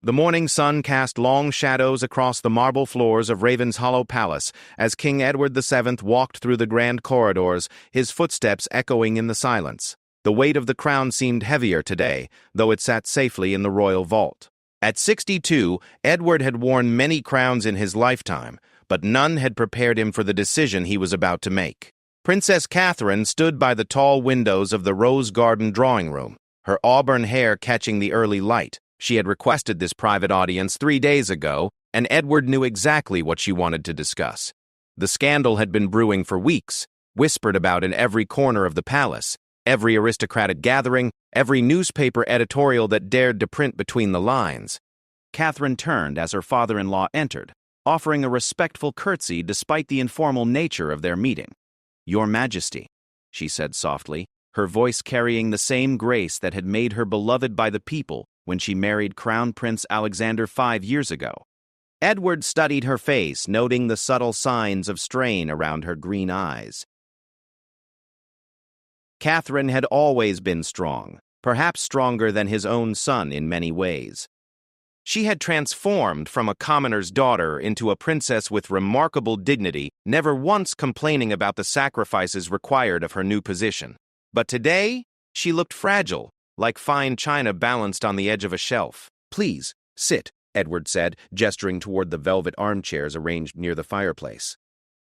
The morning sun cast long shadows across the marble floors of Ravenshollow Palace as King Edward VII walked through the grand corridors, his footsteps echoing in the silence. The weight of the crown seemed heavier today, though it sat safely in the royal vault. At 62, Edward had worn many crowns in his lifetime, but none had prepared him for the decision he was about to make. Princess Catherine stood by the tall windows of the Rose Garden drawing room, her auburn hair catching the early light. She had requested this private audience 3 days ago, and Edward knew exactly what she wanted to discuss. The scandal had been brewing for weeks, whispered about in every corner of the palace, every aristocratic gathering, every newspaper editorial that dared to print between the lines. Catherine turned as her father-in-law entered, offering a respectful curtsy despite the informal nature of their meeting. "Your Majesty," she said softly, her voice carrying the same grace that had made her beloved by the people when she married Crown Prince Alexander 5 years ago. Edward studied her face, noting the subtle signs of strain around her green eyes. Catherine had always been strong, perhaps stronger than his own son in many ways. She had transformed from a commoner's daughter into a princess with remarkable dignity, never once complaining about the sacrifices required of her new position. But today, she looked fragile, like fine china balanced on the edge of a shelf. "Please, sit," Edward said, gesturing toward the velvet armchairs arranged near the fireplace.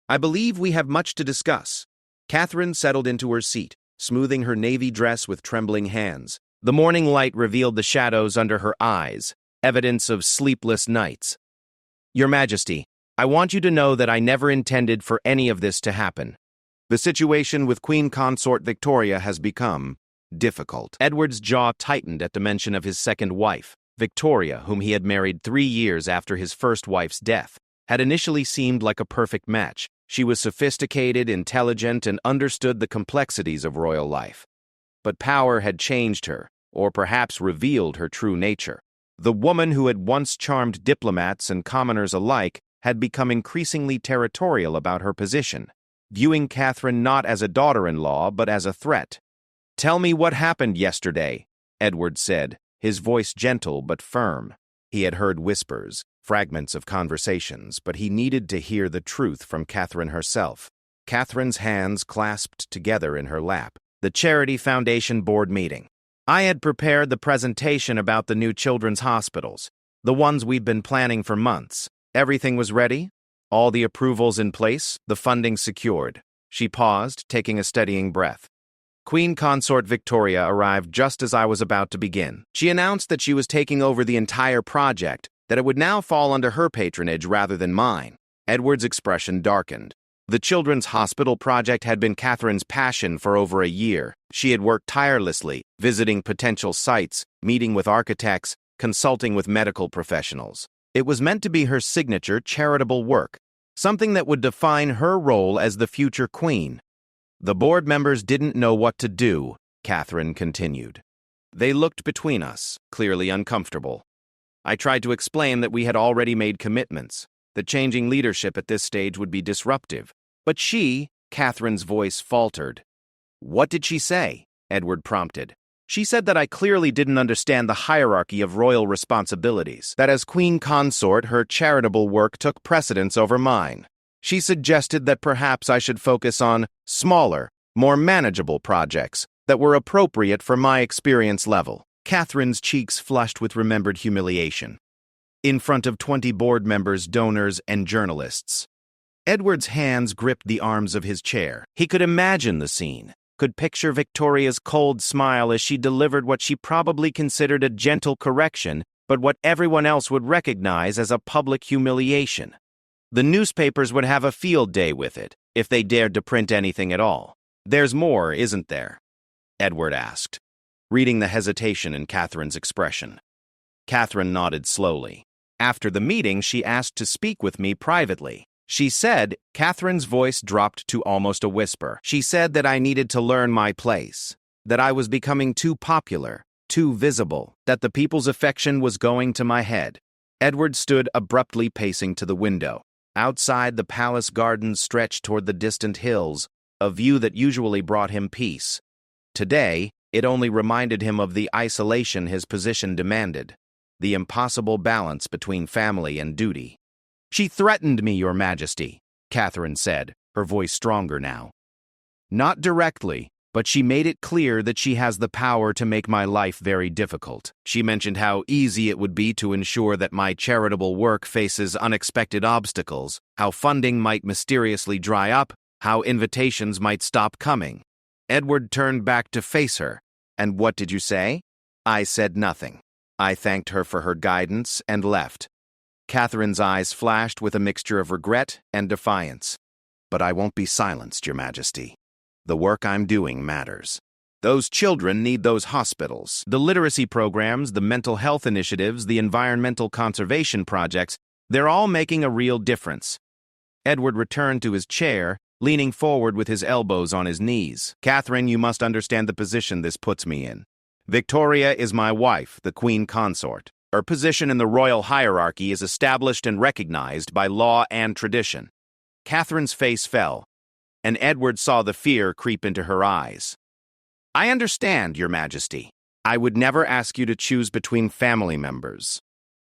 "I believe we have much to discuss." Catherine settled into her seat, smoothing her navy dress with trembling hands. The morning light revealed the shadows under her eyes, evidence of sleepless nights. "Your Majesty, I want you to know that I never intended for any of this to happen. The situation with Queen Consort Victoria has become difficult." Edward's jaw tightened at the mention of his second wife. Victoria, whom he had married 3 years after his first wife's death, had initially seemed like a perfect match. She was sophisticated, intelligent, and understood the complexities of royal life. But power had changed her, or perhaps revealed her true nature. The woman who had once charmed diplomats and commoners alike had become increasingly territorial about her position, viewing Catherine not as a daughter-in-law but as a threat. "Tell me what happened yesterday," Edward said, his voice gentle but firm. He had heard whispers, fragments of conversations, but he needed to hear the truth from Catherine herself. Catherine's hands clasped together in her lap. "The Charity Foundation Board meeting. I had prepared the presentation about the new children's hospitals, the ones we've been planning for months. Everything was ready, all the approvals in place, the funding secured." She paused, taking a steadying breath. Queen Consort Victoria arrived just as I was about to begin. She announced that she was taking over the entire project, that it would now fall under her patronage rather than mine. Edward's expression darkened. The children's hospital project had been Catherine's passion for over a year. She had worked tirelessly, visiting potential sites, meeting with architects, consulting with medical professionals. It was meant to be her signature charitable work, something that would define her role as the future queen. "The board members didn't know what to do," Catherine continued. "They looked between us, clearly uncomfortable. I tried to explain that we had already made commitments, that changing leadership at this stage would be disruptive. But Catherine's voice faltered. "What did she say?" Edward prompted. "She said that I clearly didn't understand the hierarchy of royal responsibilities, that as queen consort, her charitable work took precedence over mine. She suggested that perhaps I should focus on smaller, more manageable projects that were appropriate for my experience level." Catherine's cheeks flushed with remembered humiliation. In front of 20 board members, donors, and journalists. Edward's hands gripped the arms of his chair. He could imagine the scene, could picture Victoria's cold smile as she delivered what she probably considered a gentle correction, but what everyone else would recognize as a public humiliation. The newspapers would have a field day with it, if they dared to print anything at all. "There's more, isn't there?" Edward asked, reading the hesitation in Catherine's expression. Catherine nodded slowly. "After the meeting, she asked to speak with me privately. She said," Catherine's voice dropped to almost a whisper, "she said that I needed to learn my place, that I was becoming too popular, too visible, that the people's affection was going to my head." Edward stood abruptly pacing to the window. Outside, the palace gardens stretched toward the distant hills, a view that usually brought him peace. Today, it only reminded him of the isolation his position demanded. the impossible balance between family and duty. "She threatened me, Your Majesty," Catherine said, her voice stronger now. "Not directly, but she made it clear that she has the power to make my life very difficult. She mentioned how easy it would be to ensure that my charitable work faces unexpected obstacles, how funding might mysteriously dry up, how invitations might stop coming." Edward turned back to face her. "And what did you say?" "I said nothing. I thanked her for her guidance and left." Catherine's eyes flashed with a mixture of regret and defiance. "But I won't be silenced, Your Majesty. The work I'm doing matters. Those children need those hospitals. The literacy programs, the mental health initiatives, the environmental conservation projects, they're all making a real difference." Edward returned to his chair, leaning forward with his elbows on his knees. "Catherine, you must understand the position this puts me in. Victoria is my wife, the Queen Consort. Her position in the royal hierarchy is established and recognized by law and tradition." Catherine's face fell, and Edward saw the fear creep into her eyes. "I understand, Your Majesty. I would never ask you to choose between family members.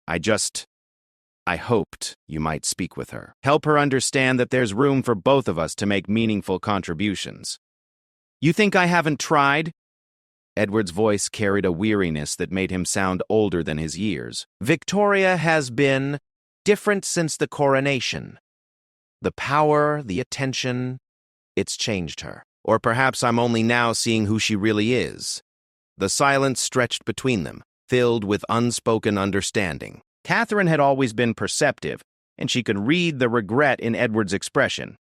I hoped you might speak with her. Help her understand that there's room for both of us to make meaningful contributions." "You think I haven't tried?" Edward's voice carried a weariness that made him sound older than his years. "Victoria has been different since the coronation. The power, the attention, it's changed her. Or perhaps I'm only now seeing who she really is." The silence stretched between them, filled with unspoken understanding. Catherine had always been perceptive, and she could read the regret in Edward's expression.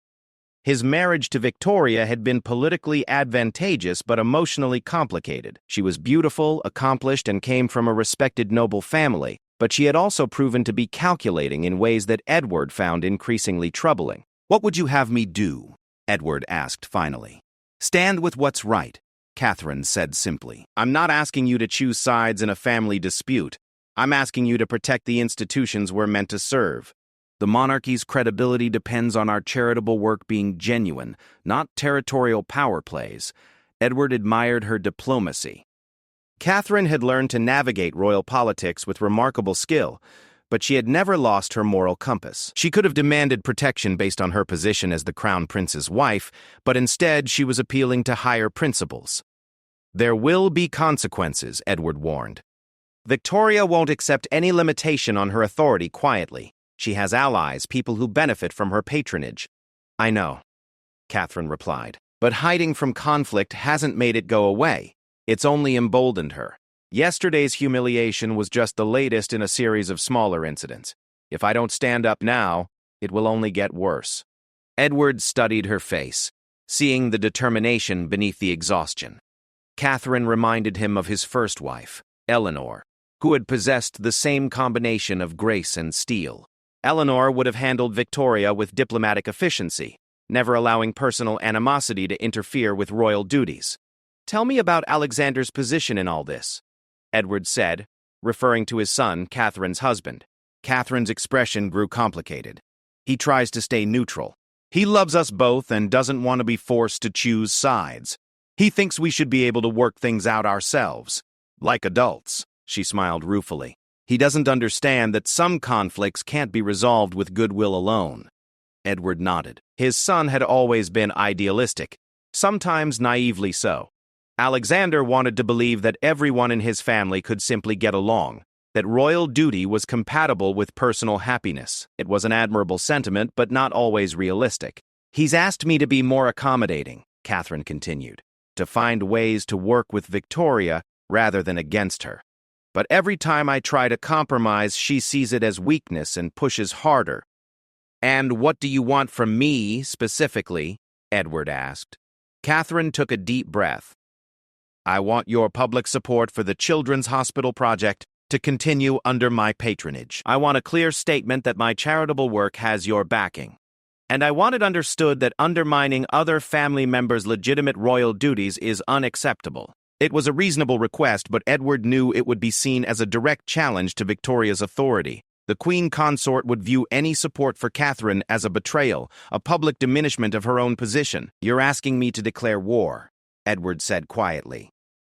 His marriage to Victoria had been politically advantageous but emotionally complicated. She was beautiful, accomplished, and came from a respected noble family, but she had also proven to be calculating in ways that Edward found increasingly troubling. "What would you have me do?" Edward asked finally. "Stand with what's right," Catherine said simply. "I'm not asking you to choose sides in a family dispute. I'm asking you to protect the institutions we're meant to serve. The monarchy's credibility depends on our charitable work being genuine, not territorial power plays." Edward admired her diplomacy. Catherine had learned to navigate royal politics with remarkable skill, but she had never lost her moral compass. She could have demanded protection based on her position as the crown prince's wife, but instead she was appealing to higher principles. "There will be consequences," Edward warned. "Victoria won't accept any limitation on her authority quietly. She has allies, people who benefit from her patronage." "I know," Catherine replied. "But hiding from conflict hasn't made it go away. It's only emboldened her. Yesterday's humiliation was just the latest in a series of smaller incidents. If I don't stand up now, it will only get worse." Edward studied her face, seeing the determination beneath the exhaustion. Catherine reminded him of his first wife, Eleanor, who had possessed the same combination of grace and steel. Eleanor would have handled Victoria with diplomatic efficiency, never allowing personal animosity to interfere with royal duties. "Tell me about Alexander's position in all this," Edward said, referring to his son, Catherine's husband. Catherine's expression grew complicated. "He tries to stay neutral. He loves us both and doesn't want to be forced to choose sides. He thinks we should be able to work things out ourselves, like adults." She smiled ruefully. "He doesn't understand that some conflicts can't be resolved with goodwill alone." Edward nodded. His son had always been idealistic, sometimes naively so. Alexander wanted to believe that everyone in his family could simply get along, that royal duty was compatible with personal happiness. It was an admirable sentiment, but not always realistic. "He's asked me to be more accommodating," Catherine continued, "to find ways to work with Victoria rather than against her. But every time I try to compromise, she sees it as weakness and pushes harder." "And what do you want from me, specifically?" Edward asked. Catherine took a deep breath. "I want your public support for the Children's Hospital project to continue under my patronage. I want a clear statement that my charitable work has your backing. And I want it understood that undermining other family members' legitimate royal duties is unacceptable." It was a reasonable request, but Edward knew it would be seen as a direct challenge to Victoria's authority. The Queen Consort would view any support for Catherine as a betrayal, a public diminishment of her own position. "You're asking me to declare war," Edward said quietly.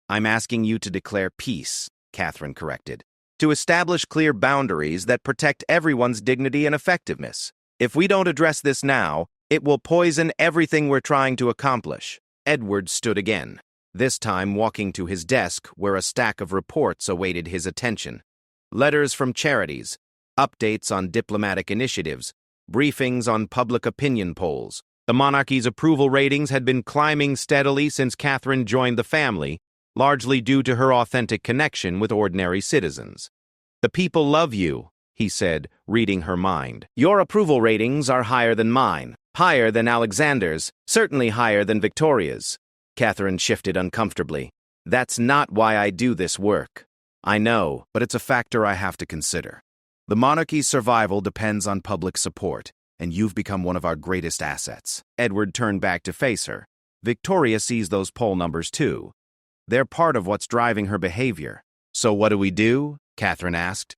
"I'm asking you to declare peace," Catherine corrected. to establish clear boundaries that protect everyone's dignity and effectiveness. If we don't address this now, it will poison everything we're trying to accomplish. Edward stood again, this time walking to his desk where a stack of reports awaited his attention. Letters from charities, updates on diplomatic initiatives, briefings on public opinion polls. The monarchy's approval ratings had been climbing steadily since Catherine joined the family, largely due to her authentic connection with ordinary citizens. "The people love you," he said, reading her mind. "Your approval ratings are higher than mine, higher than Alexander's, certainly higher than Victoria's." Catherine shifted uncomfortably. "That's not why I do this work." "I know, but it's a factor I have to consider. The monarchy's survival depends on public support, and you've become one of our greatest assets." Edward turned back to face her. "Victoria sees those poll numbers too. They're part of what's driving her behavior." "So what do we do?" Catherine asked.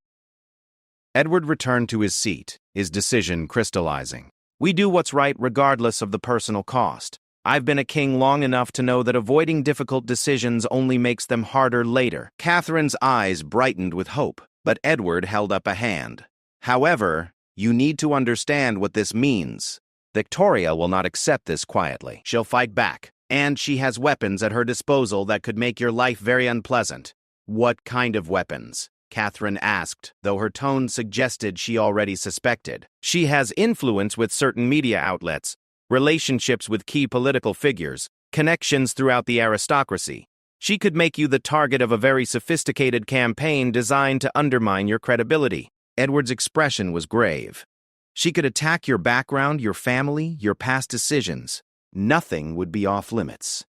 Edward returned to his seat, his decision crystallizing. "We do what's right regardless of the personal cost. I've been a king long enough to know that avoiding difficult decisions only makes them harder later." Catherine's eyes brightened with hope, but Edward held up a hand. "However, you need to understand what this means. Victoria will not accept this quietly. She'll fight back, and she has weapons at her disposal that could make your life very unpleasant." "What kind of weapons?" Catherine asked, though her tone suggested she already suspected. "She has influence with certain media outlets, relationships with key political figures, connections throughout the aristocracy. She could make you the target of a very sophisticated campaign designed to undermine your credibility." Edward's expression was grave. "She could attack your background, your family, your past decisions. Nothing would be off limits."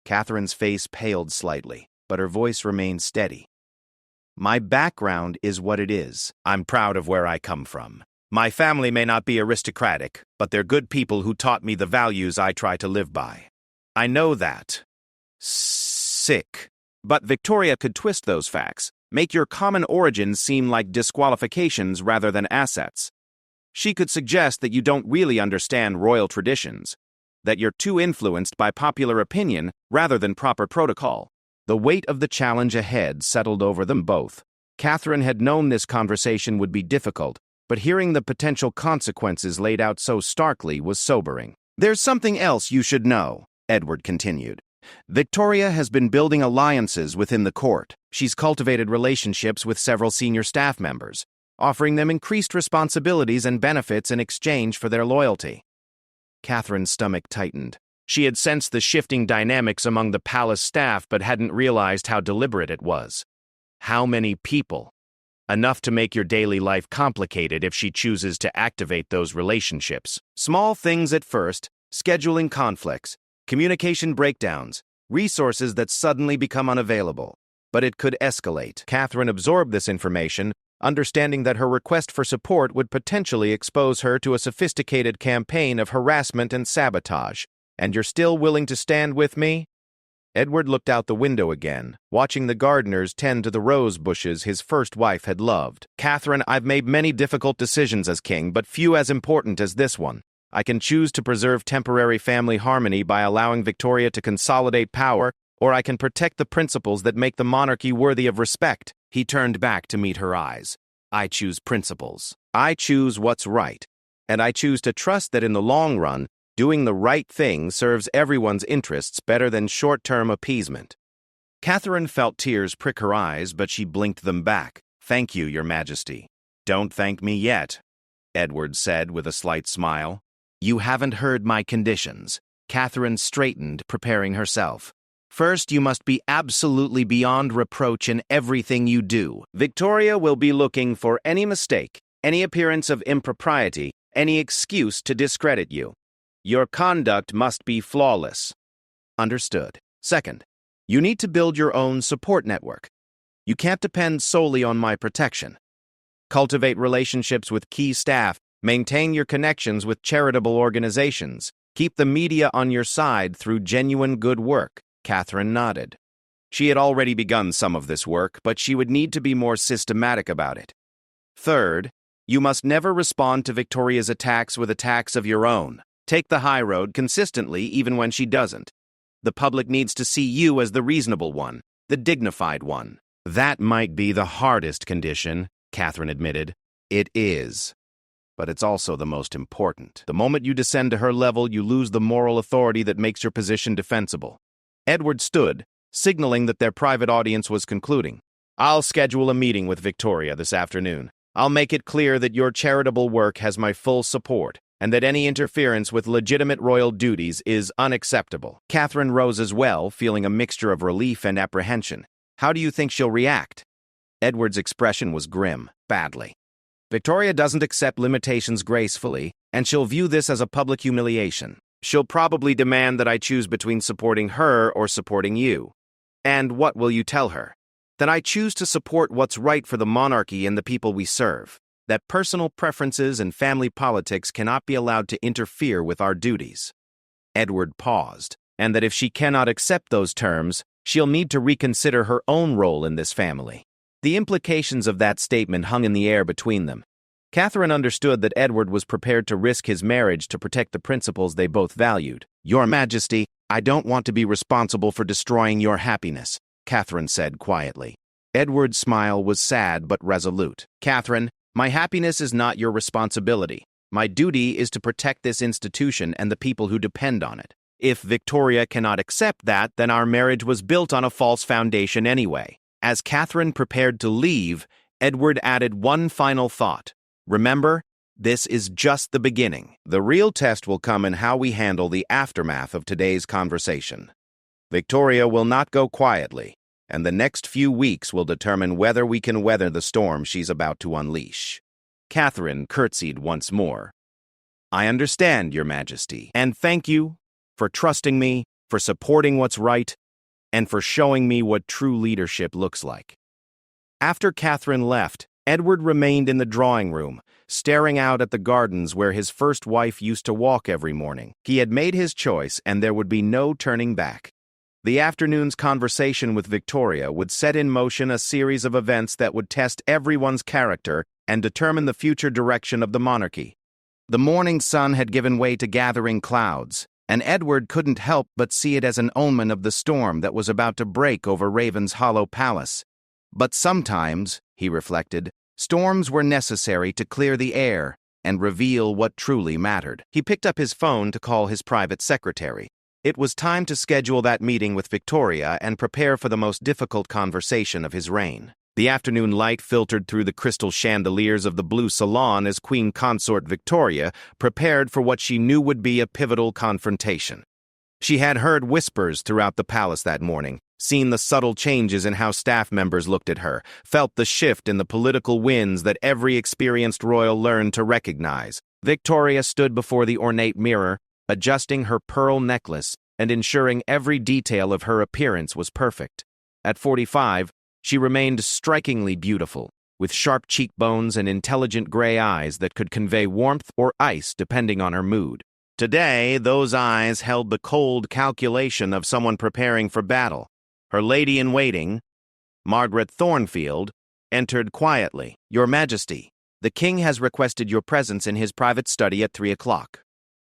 Catherine's face paled slightly, but her voice remained steady. "My background is what it is. I'm proud of where I come from. My family may not be aristocratic, but they're good people who taught me the values I try to live by. I know that." Sick. "But Victoria could twist those facts, make your common origins seem like disqualifications rather than assets. She could suggest that you don't really understand royal traditions, that you're too influenced by popular opinion rather than proper protocol." The weight of the challenge ahead settled over them both. Catherine had known this conversation would be difficult, but hearing the potential consequences laid out so starkly was sobering. "There's something else you should know," Edward continued. "Victoria has been building alliances within the court. She's cultivated relationships with several senior staff members, offering them increased responsibilities and benefits in exchange for their loyalty." Catherine's stomach tightened. She had sensed the shifting dynamics among the palace staff but hadn't realized how deliberate it was. How many people? Enough to make your daily life complicated if she chooses to activate those relationships. Small things at first, scheduling conflicts, communication breakdowns, resources that suddenly become unavailable. But it could escalate. Catherine absorbed this information, understanding that her request for support would potentially expose her to a sophisticated campaign of harassment and sabotage. "And you're still willing to stand with me?" Edward looked out the window again, watching the gardeners tend to the rose bushes his first wife had loved. "Catherine, I've made many difficult decisions as king, but few as important as this one. I can choose to preserve temporary family harmony by allowing Victoria to consolidate power, or I can protect the principles that make the monarchy worthy of respect." He turned back to meet her eyes. "I choose principles. I choose what's right. And I choose to trust that in the long run, doing the right thing serves everyone's interests better than short-term appeasement." Catherine felt tears prick her eyes, but she blinked them back. "Thank you, Your Majesty." "Don't thank me yet," Edward said with a slight smile. "You haven't heard my conditions." Catherine straightened, preparing herself. "First, you must be absolutely beyond reproach in everything you do. Victoria will be looking for any mistake, any appearance of impropriety, any excuse to discredit you. Your conduct must be flawless." "Understood." "Second, you need to build your own support network. You can't depend solely on my protection. Cultivate relationships with key staff, maintain your connections with charitable organizations, keep the media on your side through genuine good work." Catherine nodded. She had already begun some of this work, but she would need to be more systematic about it. "Third, you must never respond to Victoria's attacks with attacks of your own. Take the high road consistently even when she doesn't. The public needs to see you as the reasonable one, the dignified one. That might be the hardest condition, Catherine admitted. It is. But it's also the most important. The moment you descend to her level, you lose the moral authority that makes your position defensible. Edward stood, signaling that their private audience was concluding. I'll schedule a meeting with Victoria this afternoon. I'll make it clear that your charitable work has my full support, and that any interference with legitimate royal duties is unacceptable. Catherine rose as well, feeling a mixture of relief and apprehension. How do you think she'll react? Edward's expression was grim. Badly. Victoria doesn't accept limitations gracefully, and she'll view this as a public humiliation. She'll probably demand that I choose between supporting her or supporting you. And what will you tell her? That I choose to support what's right for the monarchy and the people we serve. That personal preferences and family politics cannot be allowed to interfere with our duties. Edward paused, and that if she cannot accept those terms, she'll need to reconsider her own role in this family. The implications of that statement hung in the air between them. Catherine understood that Edward was prepared to risk his marriage to protect the principles they both valued. Your Majesty, I don't want to be responsible for destroying your happiness, Catherine said quietly. Edward's smile was sad but resolute. Catherine, my happiness is not your responsibility. My duty is to protect this institution and the people who depend on it. If Victoria cannot accept that, then our marriage was built on a false foundation anyway. As Catherine prepared to leave, Edward added one final thought. Remember, this is just the beginning. The real test will come in how we handle the aftermath of today's conversation. Victoria will not go quietly, and the next few weeks will determine whether we can weather the storm she's about to unleash. Catherine curtsied once more. I understand, Your Majesty, and thank you for trusting me, for supporting what's right, and for showing me what true leadership looks like. After Catherine left, Edward remained in the drawing room, staring out at the gardens where his first wife used to walk every morning. He had made his choice, and there would be no turning back. The afternoon's conversation with Victoria would set in motion a series of events that would test everyone's character and determine the future direction of the monarchy. The morning sun had given way to gathering clouds, and Edward couldn't help but see it as an omen of the storm that was about to break over Raven's Hollow Palace. But sometimes, he reflected, storms were necessary to clear the air and reveal what truly mattered. He picked up his phone to call his private secretary. It was time to schedule that meeting with Victoria and prepare for the most difficult conversation of his reign. The afternoon light filtered through the crystal chandeliers of the blue salon as Queen Consort Victoria prepared for what she knew would be a pivotal confrontation. She had heard whispers throughout the palace that morning, seen the subtle changes in how staff members looked at her, felt the shift in the political winds that every experienced royal learned to recognize. Victoria stood before the ornate mirror, adjusting her pearl necklace and ensuring every detail of her appearance was perfect. At 45, she remained strikingly beautiful, with sharp cheekbones and intelligent gray eyes that could convey warmth or ice depending on her mood. Today, those eyes held the cold calculation of someone preparing for battle. Her lady-in-waiting, Margaret Thornfield, entered quietly. Your Majesty, the King has requested your presence in his private study at 3 o'clock.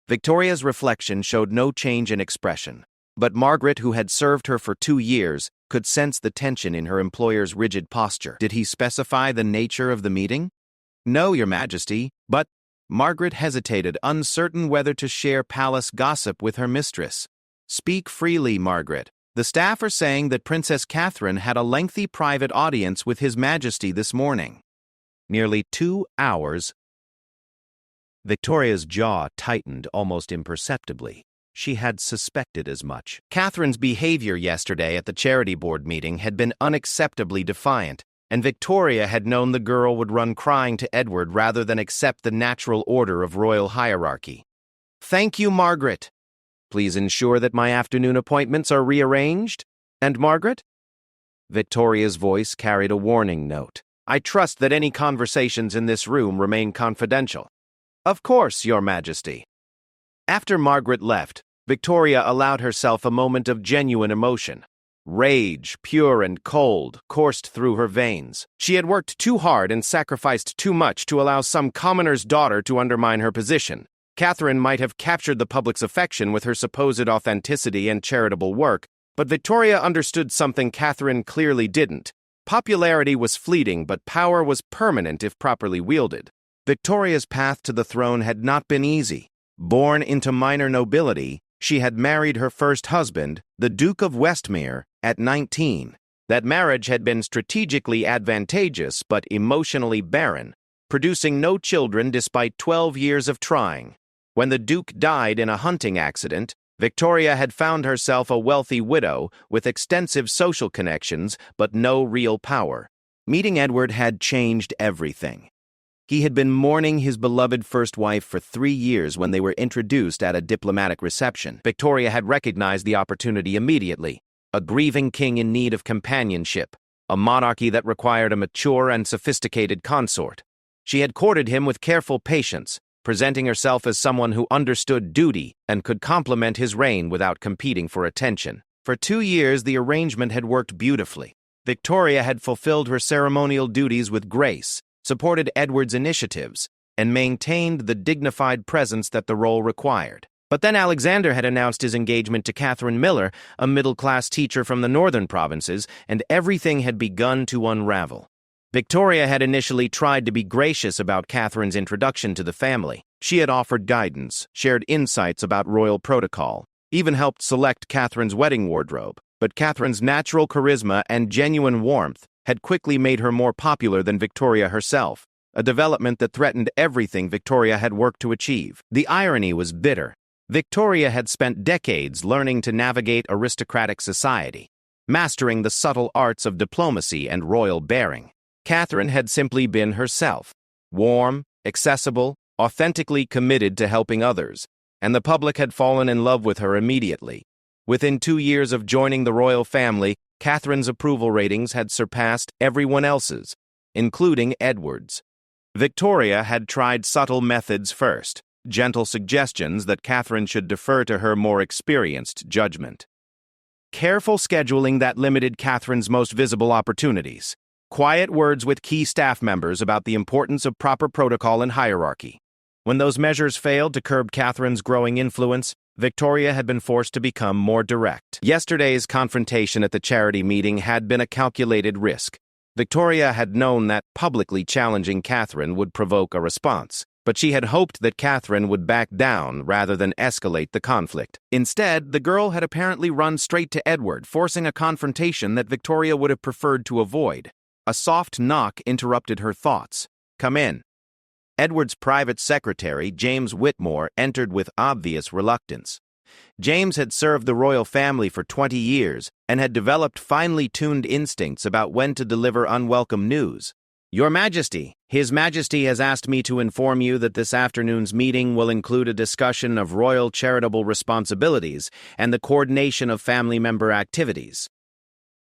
Victoria's reflection showed no change in expression, but Margaret, who had served her for 2 years, could sense the tension in her employer's rigid posture. Did he specify the nature of the meeting? No, Your Majesty, but Margaret hesitated, uncertain whether to share palace gossip with her mistress. Speak freely, Margaret. The staff are saying that Princess Catherine had a lengthy private audience with His Majesty this morning. Nearly 2 hours. Victoria's jaw tightened almost imperceptibly. She had suspected as much. Catherine's behavior yesterday at the charity board meeting had been unacceptably defiant, and Victoria had known the girl would run crying to Edward rather than accept the natural order of royal hierarchy. Thank you, Margaret. Please ensure that my afternoon appointments are rearranged. And Margaret? Victoria's voice carried a warning note. I trust that any conversations in this room remain confidential. Of course, Your Majesty. After Margaret left, Victoria allowed herself a moment of genuine emotion. Rage, pure and cold, coursed through her veins. She had worked too hard and sacrificed too much to allow some commoner's daughter to undermine her position. Catherine might have captured the public's affection with her supposed authenticity and charitable work, but Victoria understood something Catherine clearly didn't. Popularity was fleeting, but power was permanent if properly wielded. Victoria's path to the throne had not been easy. Born into minor nobility, she had married her first husband, the Duke of Westmere, at 19. That marriage had been strategically advantageous but emotionally barren, producing no children despite 12 years of trying. When the Duke died in a hunting accident, Victoria had found herself a wealthy widow with extensive social connections but no real power. Meeting Edward had changed everything. He had been mourning his beloved first wife for 3 years when they were introduced at a diplomatic reception. Victoria had recognized the opportunity immediately. A grieving king in need of companionship, a monarchy that required a mature and sophisticated consort. She had courted him with careful patience, presenting herself as someone who understood duty and could complement his reign without competing for attention. For 2 years, the arrangement had worked beautifully. Victoria had fulfilled her ceremonial duties with grace, supported Edward's initiatives, and maintained the dignified presence that the role required. But then Alexander had announced his engagement to Catherine Miller, a middle-class teacher from the northern provinces, and everything had begun to unravel. Victoria had initially tried to be gracious about Catherine's introduction to the family. She had offered guidance, shared insights about royal protocol, even helped select Catherine's wedding wardrobe. But Catherine's natural charisma and genuine warmth had quickly made her more popular than Victoria herself, a development that threatened everything Victoria had worked to achieve. The irony was bitter. Victoria had spent decades learning to navigate aristocratic society, mastering the subtle arts of diplomacy and royal bearing. Catherine had simply been herself, warm, accessible, authentically committed to helping others, and the public had fallen in love with her immediately. Within 2 years of joining the royal family, Catherine's approval ratings had surpassed everyone else's, including Edward's. Victoria had tried subtle methods first, gentle suggestions that Catherine should defer to her more experienced judgment. Careful scheduling that limited Catherine's most visible opportunities. Quiet words with key staff members about the importance of proper protocol and hierarchy. When those measures failed to curb Catherine's growing influence, Victoria had been forced to become more direct. Yesterday's confrontation at the charity meeting had been a calculated risk. Victoria had known that publicly challenging Catherine would provoke a response, but she had hoped that Catherine would back down rather than escalate the conflict. Instead, the girl had apparently run straight to Edward, forcing a confrontation that Victoria would have preferred to avoid. A soft knock interrupted her thoughts. "Come in." Edward's private secretary, James Whitmore, entered with obvious reluctance. James had served the royal family for 20 years and had developed finely tuned instincts about when to deliver unwelcome news. "Your Majesty, His Majesty has asked me to inform you that this afternoon's meeting will include a discussion of royal charitable responsibilities and the coordination of family member activities."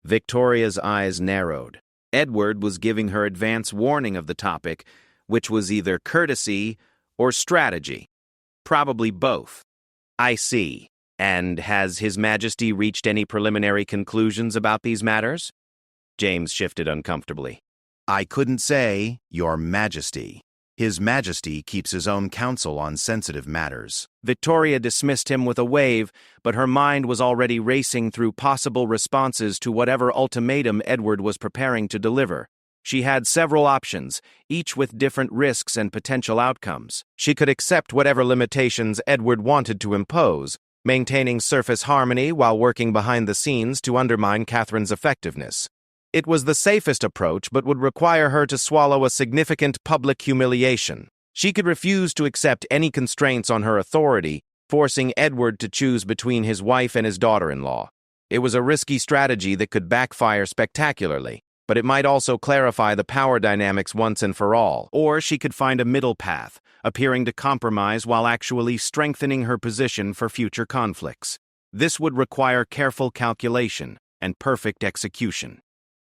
Victoria's eyes narrowed. Edward was giving her advance warning of the topic, which was either courtesy or strategy. Probably both. "I see. And has His Majesty reached any preliminary conclusions about these matters?" James shifted uncomfortably. "I couldn't say, Your Majesty. His Majesty keeps his own counsel on sensitive matters." Victoria dismissed him with a wave, but her mind was already racing through possible responses to whatever ultimatum Edward was preparing to deliver. She had several options, each with different risks and potential outcomes. She could accept whatever limitations Edward wanted to impose, maintaining surface harmony while working behind the scenes to undermine Catherine's effectiveness. It was the safest approach, but would require her to swallow a significant public humiliation. She could refuse to accept any constraints on her authority, forcing Edward to choose between his wife and his daughter-in-law. It was a risky strategy that could backfire spectacularly, but it might also clarify the power dynamics once and for all. Or she could find a middle path, appearing to compromise while actually strengthening her position for future conflicts. This would require careful calculation and perfect execution.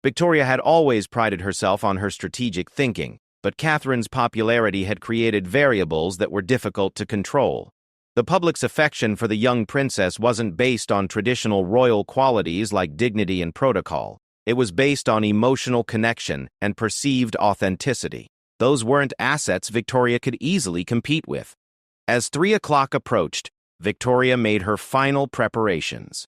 Victoria had always prided herself on her strategic thinking, but Catherine's popularity had created variables that were difficult to control. The public's affection for the young princess wasn't based on traditional royal qualities like dignity and protocol. It was based on emotional connection and perceived authenticity. Those weren't assets Victoria could easily compete with. As 3 o'clock approached, Victoria made her final preparations.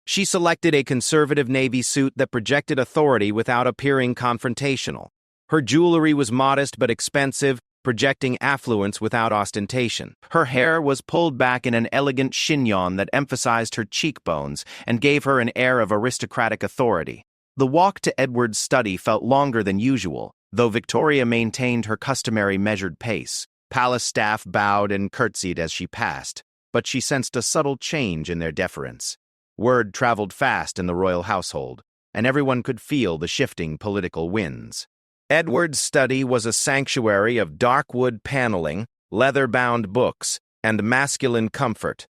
She selected a conservative navy suit that projected authority without appearing confrontational. Her jewelry was modest but expensive, projecting affluence without ostentation. Her hair was pulled back in an elegant chignon that emphasized her cheekbones and gave her an air of aristocratic authority. The walk to Edward's study felt longer than usual, though Victoria maintained her customary measured pace. Palace staff bowed and curtsied as she passed, but she sensed a subtle change in their deference. Word traveled fast in the royal household, and everyone could feel the shifting political winds. Edward's study was a sanctuary of dark wood paneling, leather-bound books, and masculine comfort.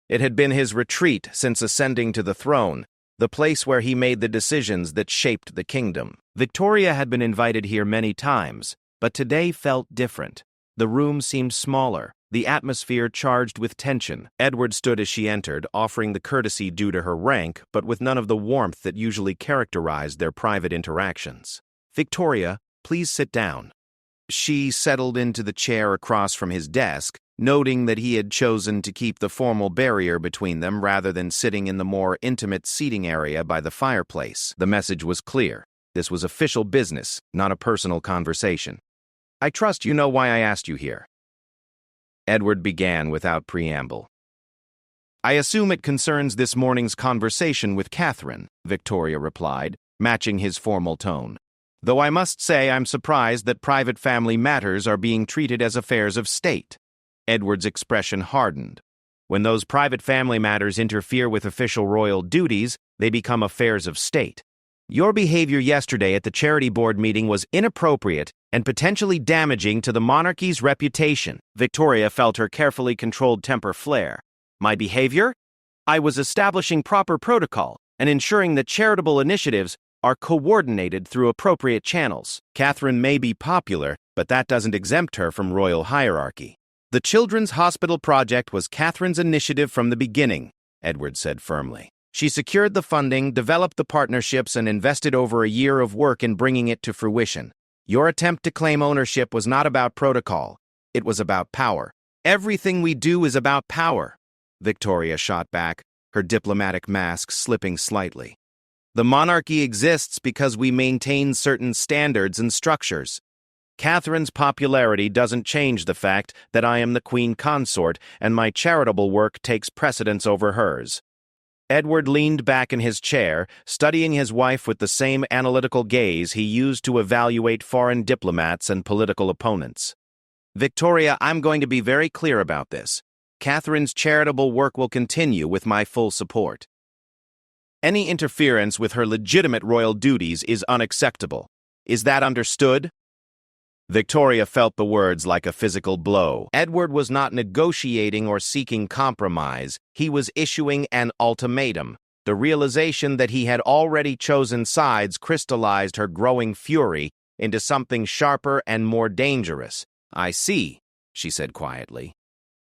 It had been his retreat since ascending to the throne, the place where he made the decisions that shaped the kingdom. Victoria had been invited here many times, but today felt different. The room seemed smaller, the atmosphere charged with tension. Edward stood as she entered, offering the courtesy due to her rank, but with none of the warmth that usually characterized their private interactions. "Victoria, please sit down." She settled into the chair across from his desk, noting that he had chosen to keep the formal barrier between them rather than sitting in the more intimate seating area by the fireplace. The message was clear. This was official business, not a personal conversation. "I trust you know why I asked you here." Edward began without preamble. "I assume it concerns this morning's conversation with Catherine," Victoria replied, matching his formal tone. "Though I must say I'm surprised that private family matters are being treated as affairs of state." Edward's expression hardened. When those private family matters interfere with official royal duties, they become affairs of state. "Your behavior yesterday at the charity board meeting was inappropriate and potentially damaging to the monarchy's reputation." Victoria felt her carefully controlled temper flare. "My behavior? I was establishing proper protocol and ensuring that charitable initiatives are coordinated through appropriate channels. Catherine may be popular, but that doesn't exempt her from royal hierarchy." "The Children's Hospital project was Catherine's initiative from the beginning," Edward said firmly. "She secured the funding, developed the partnerships, and invested over a year of work in bringing it to fruition. Your attempt to claim ownership was not about protocol. It was about power. Everything we do is about power," Victoria shot back, her diplomatic mask slipping slightly. "The monarchy exists because we maintain certain standards and structures. Catherine's popularity doesn't change the fact that I am the queen consort and my charitable work takes precedence over hers." Edward leaned back in his chair, studying his wife with the same analytical gaze he used to evaluate foreign diplomats and political opponents. "Victoria, I'm going to be very clear about this. Catherine's charitable work will continue with my full support. Any interference with her legitimate royal duties is unacceptable. Is that understood?" Victoria felt the words like a physical blow. Edward was not negotiating or seeking compromise. He was issuing an ultimatum. The realization that he had already chosen sides crystallized her growing fury into something sharper and more dangerous. "I see," she said quietly.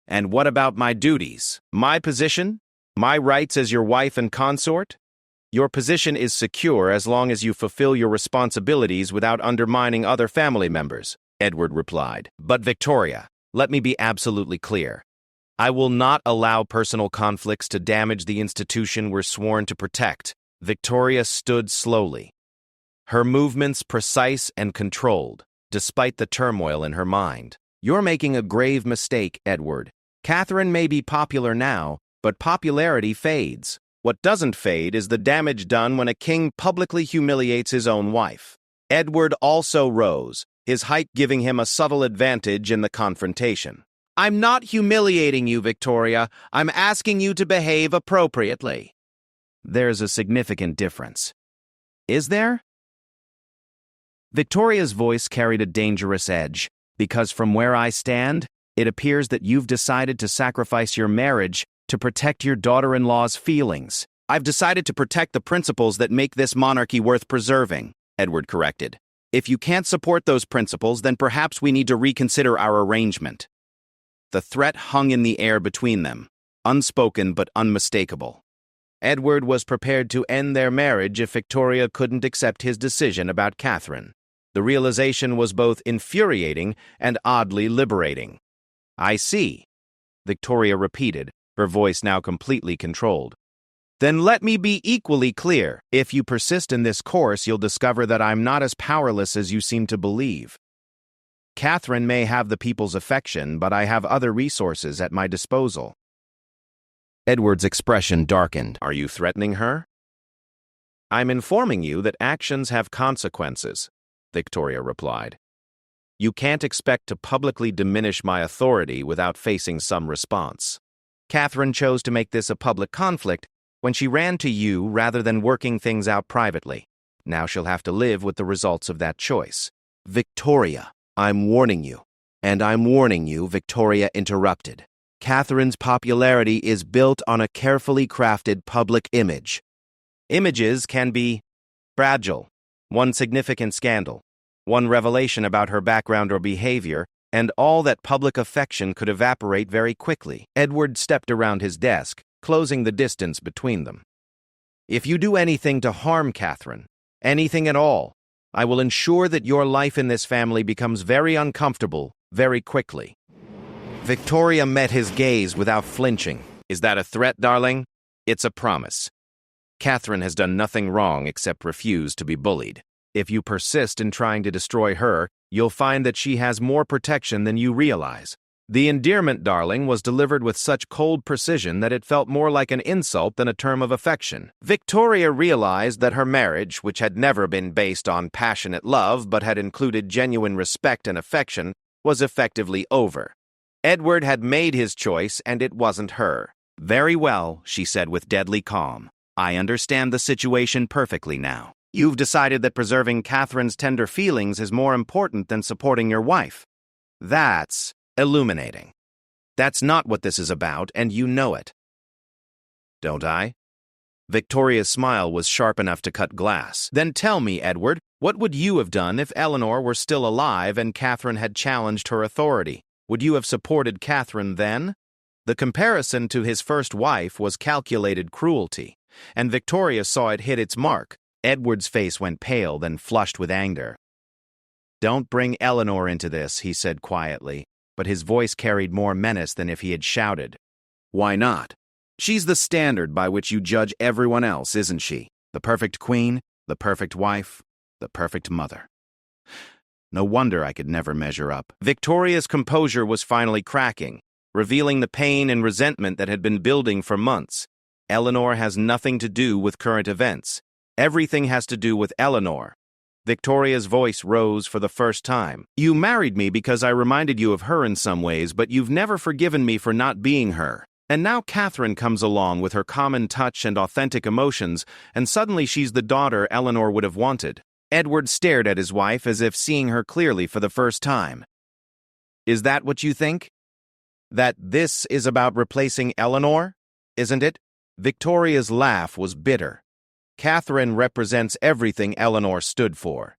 "And what about my duties? My position? My rights as your wife and consort?" "Your position is secure as long as you fulfill your responsibilities without undermining other family members," Edward replied. "But Victoria, let me be absolutely clear. I will not allow personal conflicts to damage the institution we're sworn to protect." Victoria stood slowly, her movements precise and controlled, despite the turmoil in her mind. "You're making a grave mistake, Edward. Catherine may be popular now, but popularity fades. What doesn't fade is the damage done when a king publicly humiliates his own wife." Edward also rose, his height giving him a subtle advantage in the confrontation. "I'm not humiliating you, Victoria. I'm asking you to behave appropriately." "There's a significant difference." "Is there?" Victoria's voice carried a dangerous edge, "Because from where I stand, it appears that you've decided to sacrifice your marriage to protect your daughter-in-law's feelings." "I've decided to protect the principles that make this monarchy worth preserving," Edward corrected. "If you can't support those principles, then perhaps we need to reconsider our arrangement." The threat hung in the air between them, unspoken but unmistakable. Edward was prepared to end their marriage if Victoria couldn't accept his decision about Catherine. The realization was both infuriating and oddly liberating. "I see," Victoria repeated, her voice now completely controlled. Then let me be equally clear. If you persist in this course, you'll discover that I'm not as powerless as you seem to believe. Catherine may have the people's affection, but I have other resources at my disposal. Edward's expression darkened. Are you threatening her? I'm informing you that actions have consequences, Victoria replied. You can't expect to publicly diminish my authority without facing some response. Catherine chose to make this a public conflict when she ran to you rather than working things out privately. Now she'll have to live with the results of that choice. Victoria, I'm warning you. And I'm warning you, Victoria interrupted. Catherine's popularity is built on a carefully crafted public image. Images can be fragile. One significant scandal, one revelation about her background or behavior, and all that public affection could evaporate very quickly. Edward stepped around his desk, closing the distance between them. If you do anything to harm Catherine, anything at all, I will ensure that your life in this family becomes very uncomfortable very quickly. Victoria met his gaze without flinching. Is that a threat, darling? It's a promise. Catherine has done nothing wrong except refuse to be bullied. If you persist in trying to destroy her, you'll find that she has more protection than you realize. The endearment, darling, was delivered with such cold precision that it felt more like an insult than a term of affection. Victoria realized that her marriage, which had never been based on passionate love but had included genuine respect and affection, was effectively over. Edward had made his choice, and it wasn't her. Very well, she said with deadly calm. I understand the situation perfectly now. You've decided that preserving Catherine's tender feelings is more important than supporting your wife. That's illuminating. That's not what this is about, and you know it. Don't I? Victoria's smile was sharp enough to cut glass. Then tell me, Edward, what would you have done if Eleanor were still alive and Catherine had challenged her authority? Would you have supported Catherine then? The comparison to his first wife was calculated cruelty, and Victoria saw it hit its mark. Edward's face went pale, then flushed with anger. Don't bring Eleanor into this, he said quietly, but his voice carried more menace than if he had shouted. Why not? She's the standard by which you judge everyone else, isn't she? The perfect queen, the perfect wife, the perfect mother. No wonder I could never measure up. Victoria's composure was finally cracking, revealing the pain and resentment that had been building for months. Eleanor has nothing to do with current events. Everything has to do with Eleanor. Victoria's voice rose for the first time. You married me because I reminded you of her in some ways, but you've never forgiven me for not being her. And now Catherine comes along with her common touch and authentic emotions, and suddenly she's the daughter Eleanor would have wanted. Edward stared at his wife as if seeing her clearly for the first time. Is that what you think? That this is about replacing Eleanor? Isn't it? Victoria's laugh was bitter. Catherine represents everything Eleanor stood for.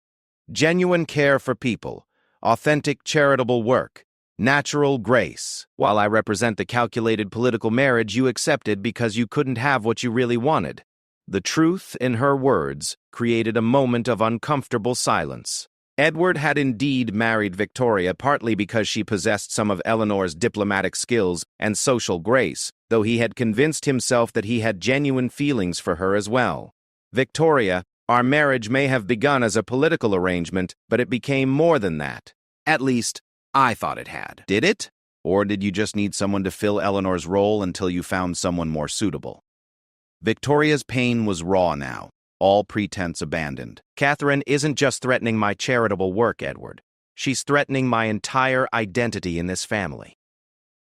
Genuine care for people, authentic charitable work, natural grace, while I represent the calculated political marriage you accepted because you couldn't have what you really wanted. The truth in her words created a moment of uncomfortable silence. Edward had indeed married Victoria partly because she possessed some of Eleanor's diplomatic skills and social grace, though he had convinced himself that he had genuine feelings for her as well. Victoria, our marriage may have begun as a political arrangement, but it became more than that. At least, I thought it had. Did it? Or did you just need someone to fill Eleanor's role until you found someone more suitable? Victoria's pain was raw now, all pretense abandoned. Catherine isn't just threatening my charitable work, Edward. She's threatening my entire identity in this family.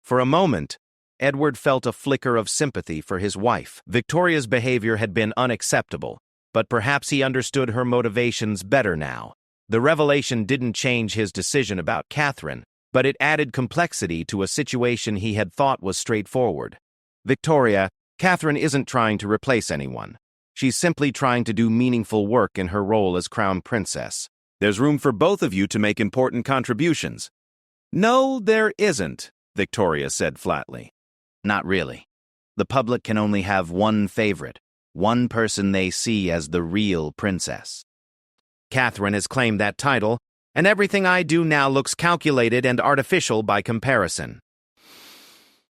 For a moment, Edward felt a flicker of sympathy for his wife. Victoria's behavior had been unacceptable, but perhaps he understood her motivations better now. The revelation didn't change his decision about Catherine, but it added complexity to a situation he had thought was straightforward. Victoria, Catherine isn't trying to replace anyone. She's simply trying to do meaningful work in her role as crown princess. There's room for both of you to make important contributions. No, there isn't, Victoria said flatly. Not really. The public can only have one favorite, one person they see as the real princess. Catherine has claimed that title, and everything I do now looks calculated and artificial by comparison.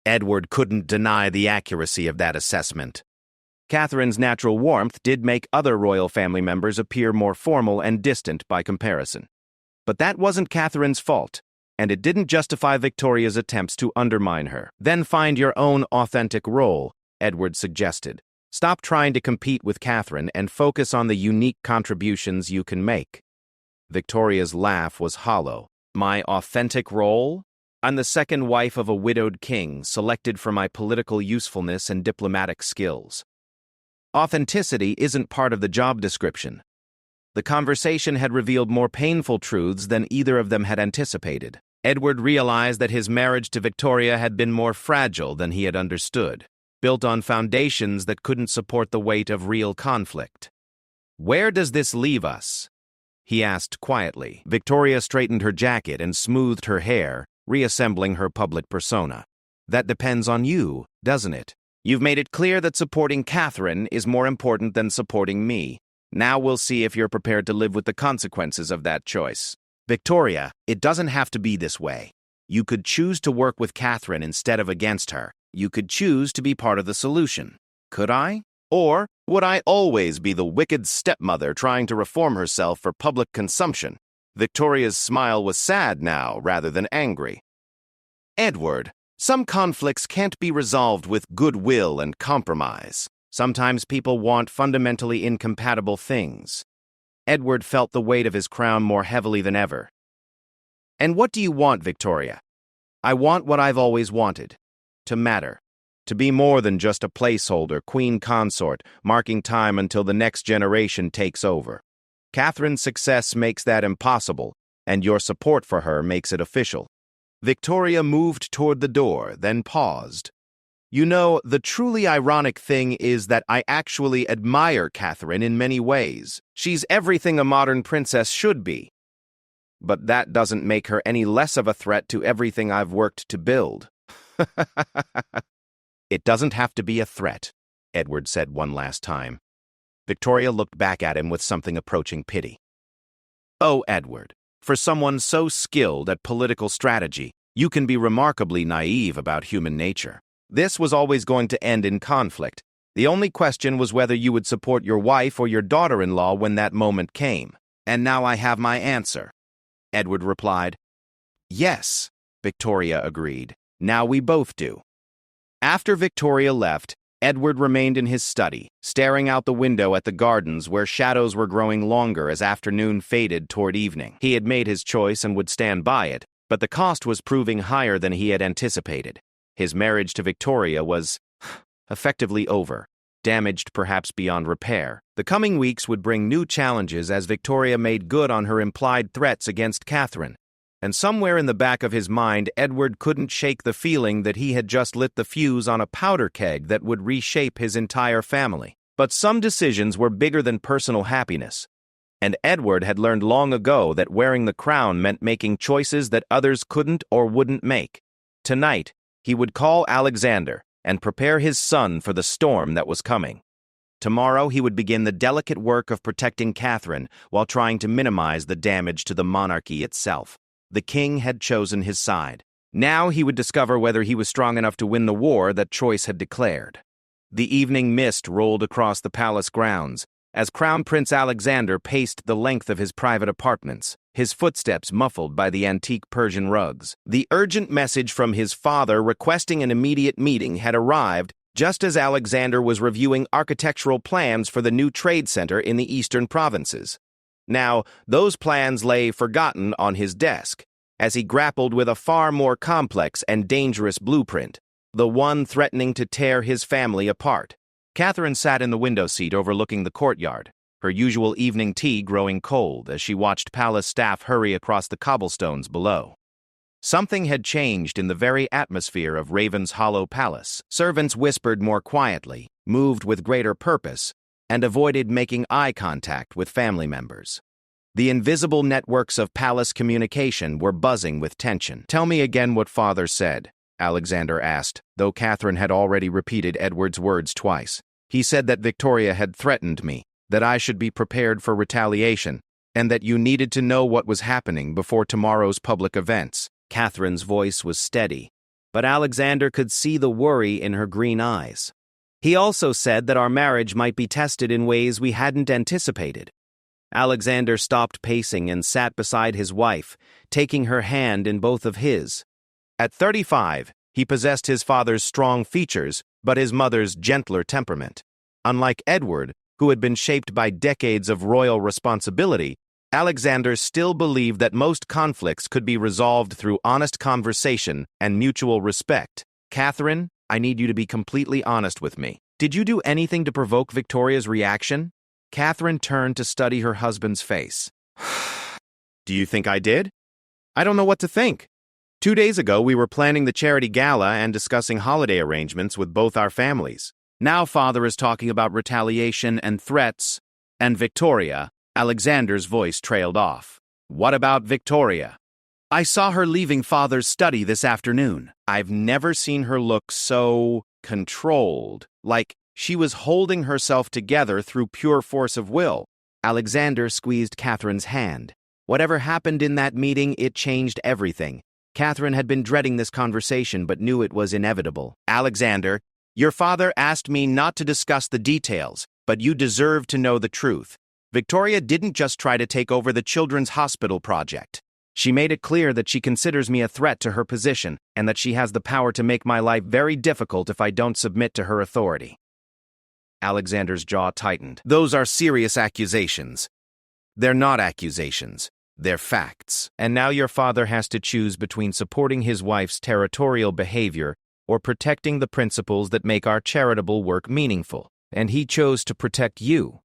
Edward couldn't deny the accuracy of that assessment. Catherine's natural warmth did make other royal family members appear more formal and distant by comparison. But that wasn't Catherine's fault, and it didn't justify Victoria's attempts to undermine her. Then find your own authentic role, Edward suggested. Stop trying to compete with Catherine and focus on the unique contributions you can make. Victoria's laugh was hollow. My authentic role? I'm the second wife of a widowed king, selected for my political usefulness and diplomatic skills. Authenticity isn't part of the job description. The conversation had revealed more painful truths than either of them had anticipated. Edward realized that his marriage to Victoria had been more fragile than he had understood, built on foundations that couldn't support the weight of real conflict. "Where does this leave us?" he asked quietly. Victoria straightened her jacket and smoothed her hair, reassembling her public persona. "That depends on you, doesn't it? You've made it clear that supporting Catherine is more important than supporting me. Now we'll see if you're prepared to live with the consequences of that choice." "Victoria, it doesn't have to be this way. You could choose to work with Catherine instead of against her. You could choose to be part of the solution. Could I? Or would I always be the wicked stepmother trying to reform herself for public consumption?" Victoria's smile was sad now rather than angry. "Edward, some conflicts can't be resolved with goodwill and compromise. Sometimes people want fundamentally incompatible things." Edward felt the weight of his crown more heavily than ever. "And what do you want, Victoria?" "I want what I've always wanted. To matter. To be more than just a placeholder, queen consort, marking time until the next generation takes over. Catherine's success makes that impossible, and your support for her makes it official." Victoria moved toward the door, then paused. "You know, the truly ironic thing is that I actually admire Catherine in many ways. She's everything a modern princess should be. But that doesn't make her any less of a threat to everything I've worked to build." "It doesn't have to be a threat," Edward said one last time. Victoria looked back at him with something approaching pity. "Oh, Edward, for someone so skilled at political strategy, you can be remarkably naive about human nature. This was always going to end in conflict. The only question was whether you would support your wife or your daughter-in-law when that moment came. And now I have my answer." Edward replied. "Yes," Victoria agreed. "Now we both do." After Victoria left, Edward remained in his study, staring out the window at the gardens where shadows were growing longer as afternoon faded toward evening. He had made his choice and would stand by it, but the cost was proving higher than he had anticipated. His marriage to Victoria was effectively over, damaged perhaps beyond repair. The coming weeks would bring new challenges as Victoria made good on her implied threats against Catherine. And somewhere in the back of his mind, Edward couldn't shake the feeling that he had just lit the fuse on a powder keg that would reshape his entire family. But some decisions were bigger than personal happiness. And Edward had learned long ago that wearing the crown meant making choices that others couldn't or wouldn't make. Tonight, he would call Alexander and prepare his son for the storm that was coming. Tomorrow, he would begin the delicate work of protecting Catherine while trying to minimize the damage to the monarchy itself. The king had chosen his side. Now he would discover whether he was strong enough to win the war that choice had declared. The evening mist rolled across the palace grounds as Crown Prince Alexander paced the length of his private apartments, his footsteps muffled by the antique Persian rugs. The urgent message from his father requesting an immediate meeting had arrived just as Alexander was reviewing architectural plans for the new trade center in the eastern provinces. Now, those plans lay forgotten on his desk, as he grappled with a far more complex and dangerous blueprint, the one threatening to tear his family apart. Catherine sat in the window seat overlooking the courtyard, her usual evening tea growing cold as she watched palace staff hurry across the cobblestones below. Something had changed in the very atmosphere of Raven's Hollow Palace. Servants whispered more quietly, moved with greater purpose, and avoided making eye contact with family members. The invisible networks of palace communication were buzzing with tension. "Tell me again what father said," Alexander asked, though Catherine had already repeated Edward's words twice. "He said that Victoria had threatened me, that I should be prepared for retaliation, and that you needed to know what was happening before tomorrow's public events." Catherine's voice was steady, but Alexander could see the worry in her green eyes. He also said that our marriage might be tested in ways we hadn't anticipated. Alexander stopped pacing and sat beside his wife, taking her hand in both of his. At 35, he possessed his father's strong features, but his mother's gentler temperament. Unlike Edward, who had been shaped by decades of royal responsibility, Alexander still believed that most conflicts could be resolved through honest conversation and mutual respect. Catherine, I need you to be completely honest with me. Did you do anything to provoke Victoria's reaction? Catherine turned to study her husband's face. Do you think I did? I don't know what to think. 2 days ago, we were planning the charity gala and discussing holiday arrangements with both our families. Now Father is talking about retaliation and threats, and Victoria. Alexander's voice trailed off. What about Victoria? I saw her leaving Father's study this afternoon. I've never seen her look so controlled, like she was holding herself together through pure force of will. Alexander squeezed Catherine's hand. Whatever happened in that meeting, it changed everything. Catherine had been dreading this conversation but knew it was inevitable. Alexander, your father asked me not to discuss the details, but you deserve to know the truth. Victoria didn't just try to take over the Children's Hospital project. She made it clear that she considers me a threat to her position and that she has the power to make my life very difficult if I don't submit to her authority. Alexander's jaw tightened. Those are serious accusations. They're not accusations. They're facts. And now your father has to choose between supporting his wife's territorial behavior or protecting the principles that make our charitable work meaningful. And he chose to protect you.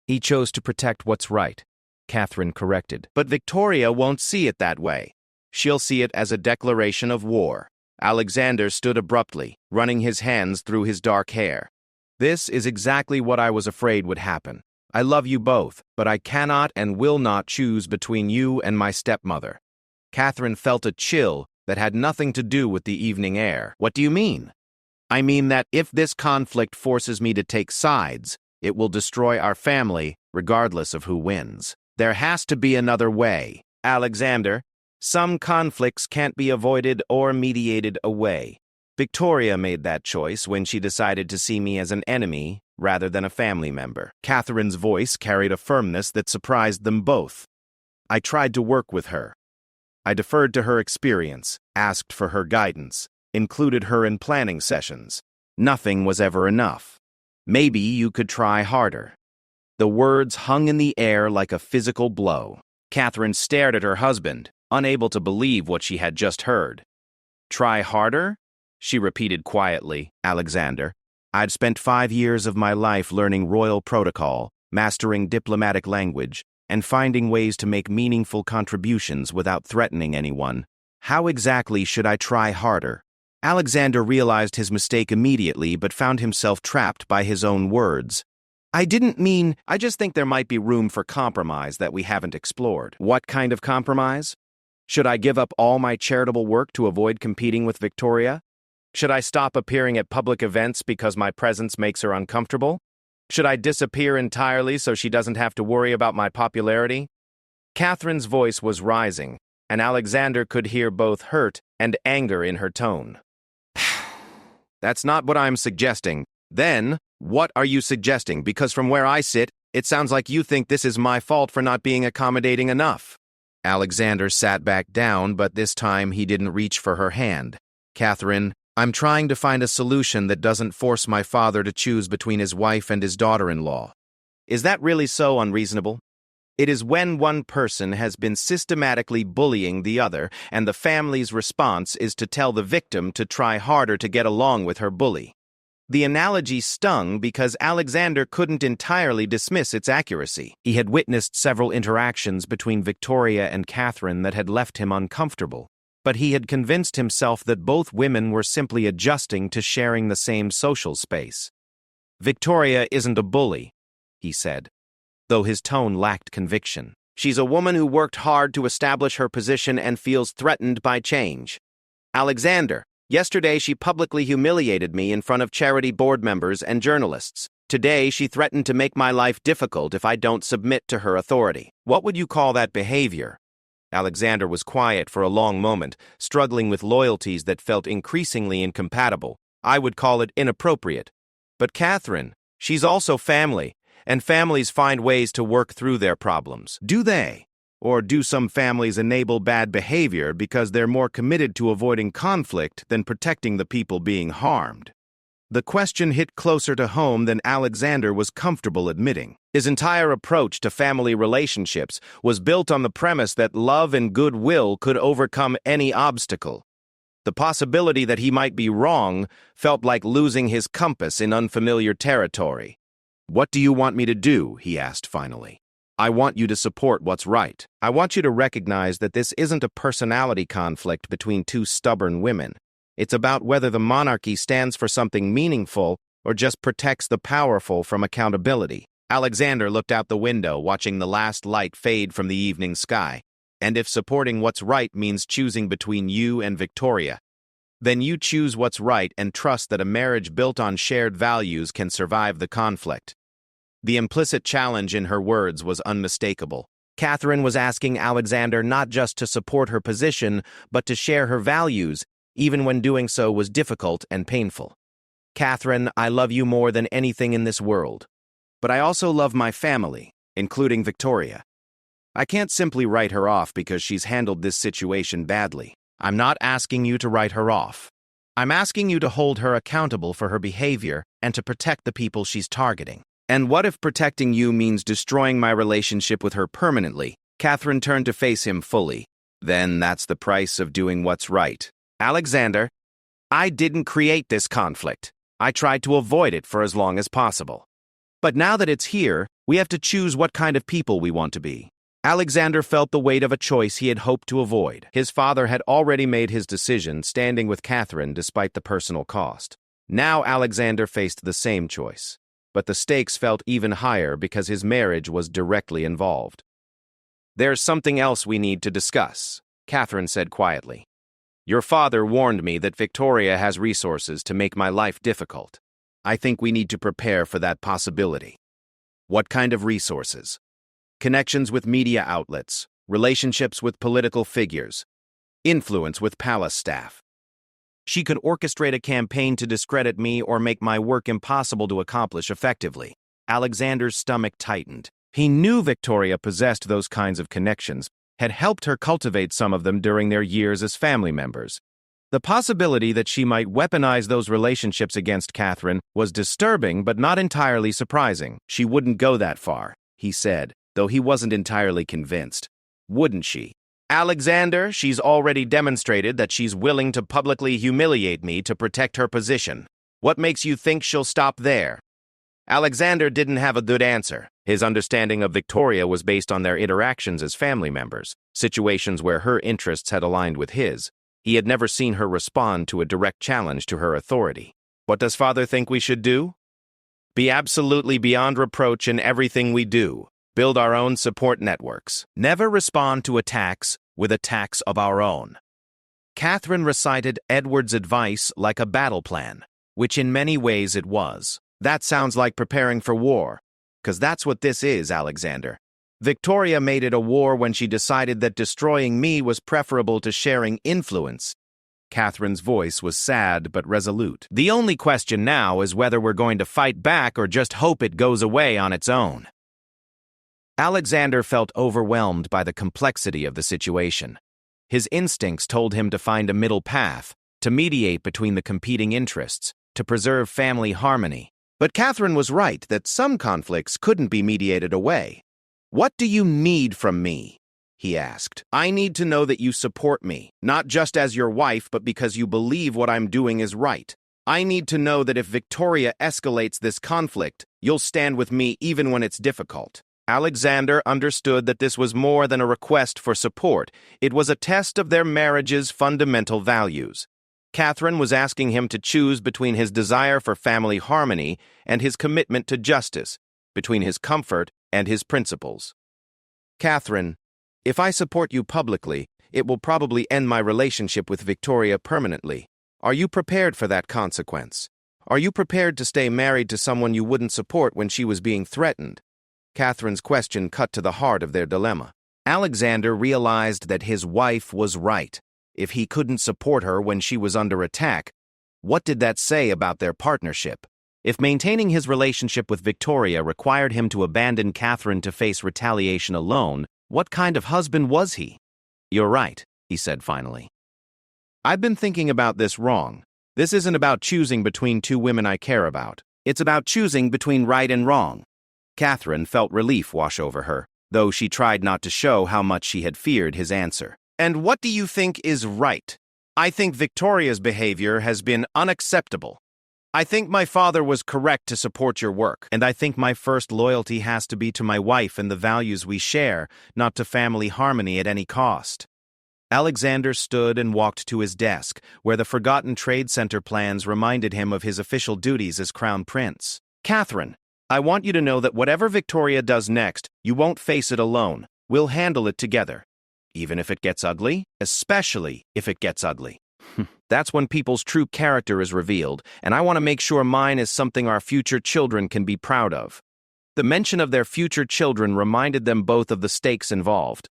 He chose to protect what's right, Catherine corrected. But Victoria won't see it that way. She'll see it as a declaration of war. Alexander stood abruptly, running his hands through his dark hair. This is exactly what I was afraid would happen. I love you both, but I cannot and will not choose between you and my stepmother. Catherine felt a chill that had nothing to do with the evening air. What do you mean? I mean that if this conflict forces me to take sides, it will destroy our family, regardless of who wins. There has to be another way. Alexander, some conflicts can't be avoided or mediated away. Victoria made that choice when she decided to see me as an enemy rather than a family member. Catherine's voice carried a firmness that surprised them both. I tried to work with her. I deferred to her experience, asked for her guidance, included her in planning sessions. Nothing was ever enough. Maybe you could try harder. The words hung in the air like a physical blow. Catherine stared at her husband, unable to believe what she had just heard. Try harder? She repeated quietly. Alexander, I'd spent 5 years of my life learning royal protocol, mastering diplomatic language, and finding ways to make meaningful contributions without threatening anyone. How exactly should I try harder? Alexander realized his mistake immediately but found himself trapped by his own words. I just think there might be room for compromise that we haven't explored. What kind of compromise? Should I give up all my charitable work to avoid competing with Victoria? Should I stop appearing at public events because my presence makes her uncomfortable? Should I disappear entirely so she doesn't have to worry about my popularity? Catherine's voice was rising, and Alexander could hear both hurt and anger in her tone. That's not what I'm suggesting. Then, what are you suggesting? Because from where I sit, it sounds like you think this is my fault for not being accommodating enough. Alexander sat back down, but this time he didn't reach for her hand. Catherine, I'm trying to find a solution that doesn't force my father to choose between his wife and his daughter-in-law. Is that really so unreasonable? It is when one person has been systematically bullying the other, and the family's response is to tell the victim to try harder to get along with her bully. The analogy stung because Alexander couldn't entirely dismiss its accuracy. He had witnessed several interactions between Victoria and Catherine that had left him uncomfortable, but he had convinced himself that both women were simply adjusting to sharing the same social space. Victoria isn't a bully, he said, though his tone lacked conviction. She's a woman who worked hard to establish her position and feels threatened by change. Alexander, yesterday she publicly humiliated me in front of charity board members and journalists. Today she threatened to make my life difficult if I don't submit to her authority. What would you call that behavior? Alexander was quiet for a long moment, struggling with loyalties that felt increasingly incompatible. I would call it inappropriate. But Catherine, she's also family, and families find ways to work through their problems. Do they? Or do some families enable bad behavior because they're more committed to avoiding conflict than protecting the people being harmed? The question hit closer to home than Alexander was comfortable admitting. His entire approach to family relationships was built on the premise that love and goodwill could overcome any obstacle. The possibility that he might be wrong felt like losing his compass in unfamiliar territory. "What do you want me to do?" he asked finally. "I want you to support what's right. I want you to recognize that this isn't a personality conflict between two stubborn women. It's about whether the monarchy stands for something meaningful or just protects the powerful from accountability." Alexander looked out the window, watching the last light fade from the evening sky. "And if supporting what's right means choosing between you and Victoria, then you choose what's right and trust that a marriage built on shared values can survive the conflict." The implicit challenge in her words was unmistakable. Catherine was asking Alexander not just to support her position, but to share her values, even when doing so was difficult and painful. "Catherine, I love you more than anything in this world. But I also love my family, including Victoria. I can't simply write her off because she's handled this situation badly. I'm not asking you to write her off. I'm asking you to hold her accountable for her behavior and to protect the people she's targeting." "And what if protecting you means destroying my relationship with her permanently?" Catherine turned to face him fully. "Then that's the price of doing what's right." "Alexander, I didn't create this conflict. I tried to avoid it for as long as possible. But now that it's here, we have to choose what kind of people we want to be." Alexander felt the weight of a choice he had hoped to avoid. His father had already made his decision, standing with Catherine despite the personal cost. Now Alexander faced the same choice, but the stakes felt even higher because his marriage was directly involved. "There's something else we need to discuss," Catherine said quietly. "Your father warned me that Victoria has resources to make my life difficult. I think we need to prepare for that possibility." "What kind of resources?" "Connections with media outlets, relationships with political figures, influence with palace staff. She could orchestrate a campaign to discredit me or make my work impossible to accomplish effectively." Alexander's stomach tightened. He knew Victoria possessed those kinds of connections, had helped her cultivate some of them during their years as family members. The possibility that she might weaponize those relationships against Catherine was disturbing but not entirely surprising. "She wouldn't go that far," he said, though he wasn't entirely convinced. "Wouldn't she?" "Alexander, she's already demonstrated that she's willing to publicly humiliate me to protect her position. What makes you think she'll stop there?" Alexander didn't have a good answer. His understanding of Victoria was based on their interactions as family members, situations where her interests had aligned with his. He had never seen her respond to a direct challenge to her authority. "What does father think we should do?" "Be absolutely beyond reproach in everything we do. Build our own support networks. Never respond to attacks with attacks of our own." Catherine recited Edward's advice like a battle plan, which in many ways it was. "That sounds like preparing for war. 'Cause that's what this is, Alexander. Victoria made it a war when she decided that destroying me was preferable to sharing influence." Catherine's voice was sad but resolute. "The only question now is whether we're going to fight back or just hope it goes away on its own." Alexander felt overwhelmed by the complexity of the situation. His instincts told him to find a middle path, to mediate between the competing interests, to preserve family harmony. But Catherine was right that some conflicts couldn't be mediated away. "What do you need from me?" he asked. "I need to know that you support me, not just as your wife, but because you believe what I'm doing is right. I need to know that if Victoria escalates this conflict, you'll stand with me even when it's difficult." Alexander understood that this was more than a request for support. It was a test of their marriage's fundamental values. Catherine was asking him to choose between his desire for family harmony and his commitment to justice, between his comfort and his principles. "Catherine, if I support you publicly, it will probably end my relationship with Victoria permanently. Are you prepared for that consequence? Are you prepared to stay married to someone you wouldn't support when she was being threatened?" Catherine's question cut to the heart of their dilemma. Alexander realized that his wife was right. If he couldn't support her when she was under attack, what did that say about their partnership? If maintaining his relationship with Victoria required him to abandon Catherine to face retaliation alone, what kind of husband was he? "You're right," he said finally. "I've been thinking about this wrong. This isn't about choosing between two women I care about. It's about choosing between right and wrong." Catherine felt relief wash over her, though she tried not to show how much she had feared his answer. "And what do you think is right?" "I think Victoria's behavior has been unacceptable. I think my father was correct to support your work, and I think my first loyalty has to be to my wife and the values we share, not to family harmony at any cost." Alexander stood and walked to his desk, where the forgotten trade center plans reminded him of his official duties as Crown Prince. "Catherine, I want you to know that whatever Victoria does next, you won't face it alone. We'll handle it together. Even if it gets ugly, especially if it gets ugly. That's when people's true character is revealed, and I want to make sure mine is something our future children can be proud of." The mention of their future children reminded them both of the stakes involved.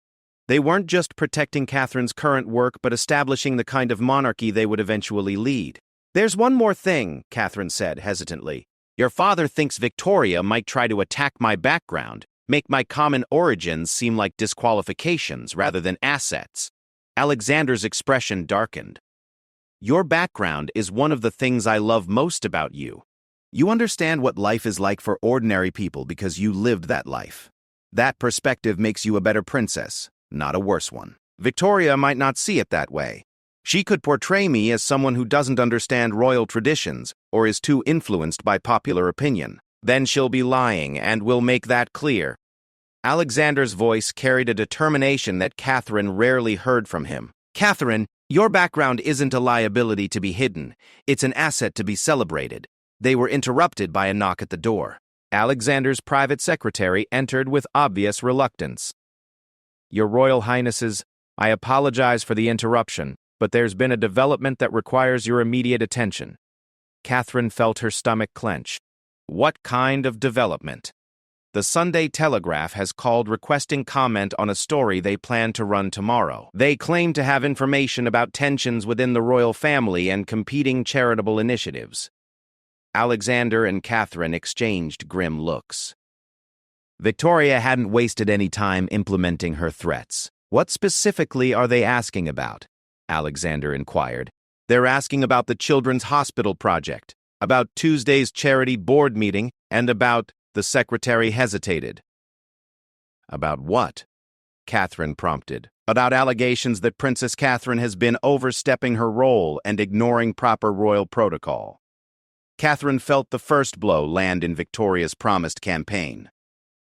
They weren't just protecting Catherine's current work, but establishing the kind of monarchy they would eventually lead. "There's one more thing," Catherine said hesitantly. "Your father thinks Victoria might try to attack my background, make my common origins seem like disqualifications rather than assets." Alexander's expression darkened. "Your background is one of the things I love most about you. You understand what life is like for ordinary people because you lived that life. That perspective makes you a better princess, not a worse one. Victoria might not see it that way. She could portray me as someone who doesn't understand royal traditions or is too influenced by popular opinion. Then she'll be lying, and we'll make that clear." Alexander's voice carried a determination that Catherine rarely heard from him. "Catherine, your background isn't a liability to be hidden. It's an asset to be celebrated." They were interrupted by a knock at the door. Alexander's private secretary entered with obvious reluctance. "Your Royal Highnesses, I apologize for the interruption, but there's been a development that requires your immediate attention." Catherine felt her stomach clench. "What kind of development?" "The Sunday Telegraph has called requesting comment on a story they plan to run tomorrow. They claim to have information about tensions within the royal family and competing charitable initiatives." Alexander and Catherine exchanged grim looks. Victoria hadn't wasted any time implementing her threats. "What specifically are they asking about?" Alexander inquired. "They're asking about the Children's Hospital project, about Tuesday's charity board meeting, and about..." The secretary hesitated. "About what?" Catherine prompted. "About allegations that Princess Catherine has been overstepping her role and ignoring proper royal protocol." Catherine felt the first blow land in Victoria's promised campaign.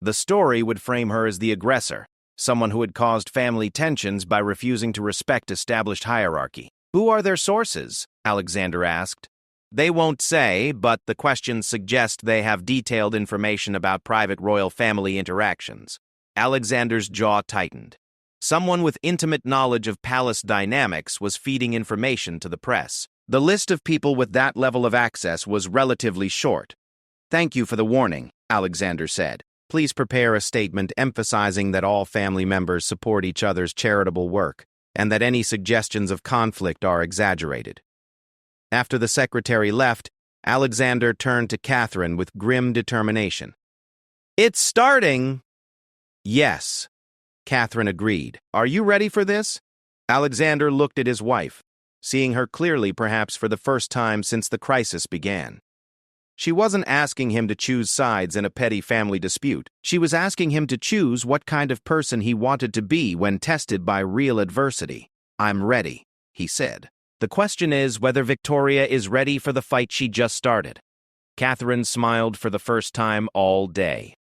The story would frame her as the aggressor, someone who had caused family tensions by refusing to respect established hierarchy. "Who are their sources?" Alexander asked. "They won't say, but the questions suggest they have detailed information about private royal family interactions." Alexander's jaw tightened. Someone with intimate knowledge of palace dynamics was feeding information to the press. The list of people with that level of access was relatively short. "Thank you for the warning," Alexander said. "Please prepare a statement emphasizing that all family members support each other's charitable work, and that any suggestions of conflict are exaggerated." After the secretary left, Alexander turned to Catherine with grim determination. "It's starting!" "Yes," Catherine agreed. "Are you ready for this?" Alexander looked at his wife, seeing her clearly perhaps for the first time since the crisis began. She wasn't asking him to choose sides in a petty family dispute. She was asking him to choose what kind of person he wanted to be when tested by real adversity. "I'm ready," he said. "The question is whether Victoria is ready for the fight she just started." Catherine smiled for the first time all day.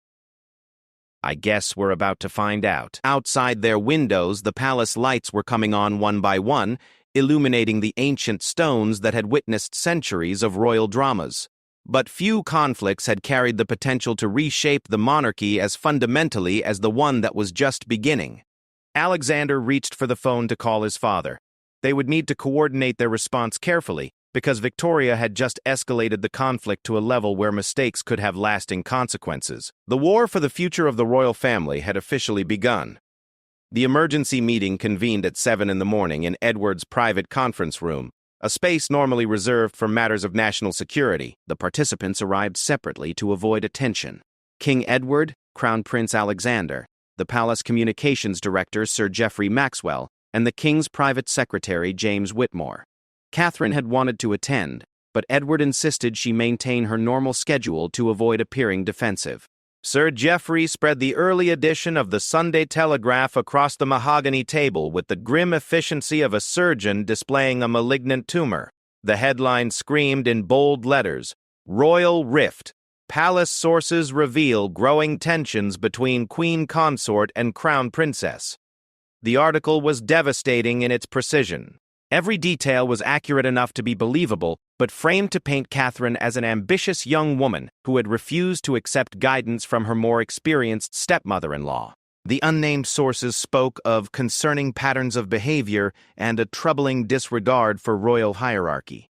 "I guess we're about to find out." Outside their windows, the palace lights were coming on one by one, illuminating the ancient stones that had witnessed centuries of royal dramas. But few conflicts had carried the potential to reshape the monarchy as fundamentally as the one that was just beginning. Alexander reached for the phone to call his father. They would need to coordinate their response carefully, because Victoria had just escalated the conflict to a level where mistakes could have lasting consequences. The war for the future of the royal family had officially begun. The emergency meeting convened at 7 in the morning in Edward's private conference room, a space normally reserved for matters of national security. The participants arrived separately to avoid attention. King Edward, Crown Prince Alexander, the palace communications director Sir Geoffrey Maxwell, and the king's private secretary James Whitmore. Catherine had wanted to attend, but Edward insisted she maintain her normal schedule to avoid appearing defensive. Sir Geoffrey spread the early edition of the Sunday Telegraph across the mahogany table with the grim efficiency of a surgeon displaying a malignant tumor. The headline screamed in bold letters, "Royal Rift. Palace sources reveal growing tensions between Queen Consort and Crown Princess." The article was devastating in its precision. Every detail was accurate enough to be believable, but framed to paint Catherine as an ambitious young woman who had refused to accept guidance from her more experienced stepmother-in-law. The unnamed sources spoke of concerning patterns of behavior and a troubling disregard for royal hierarchy.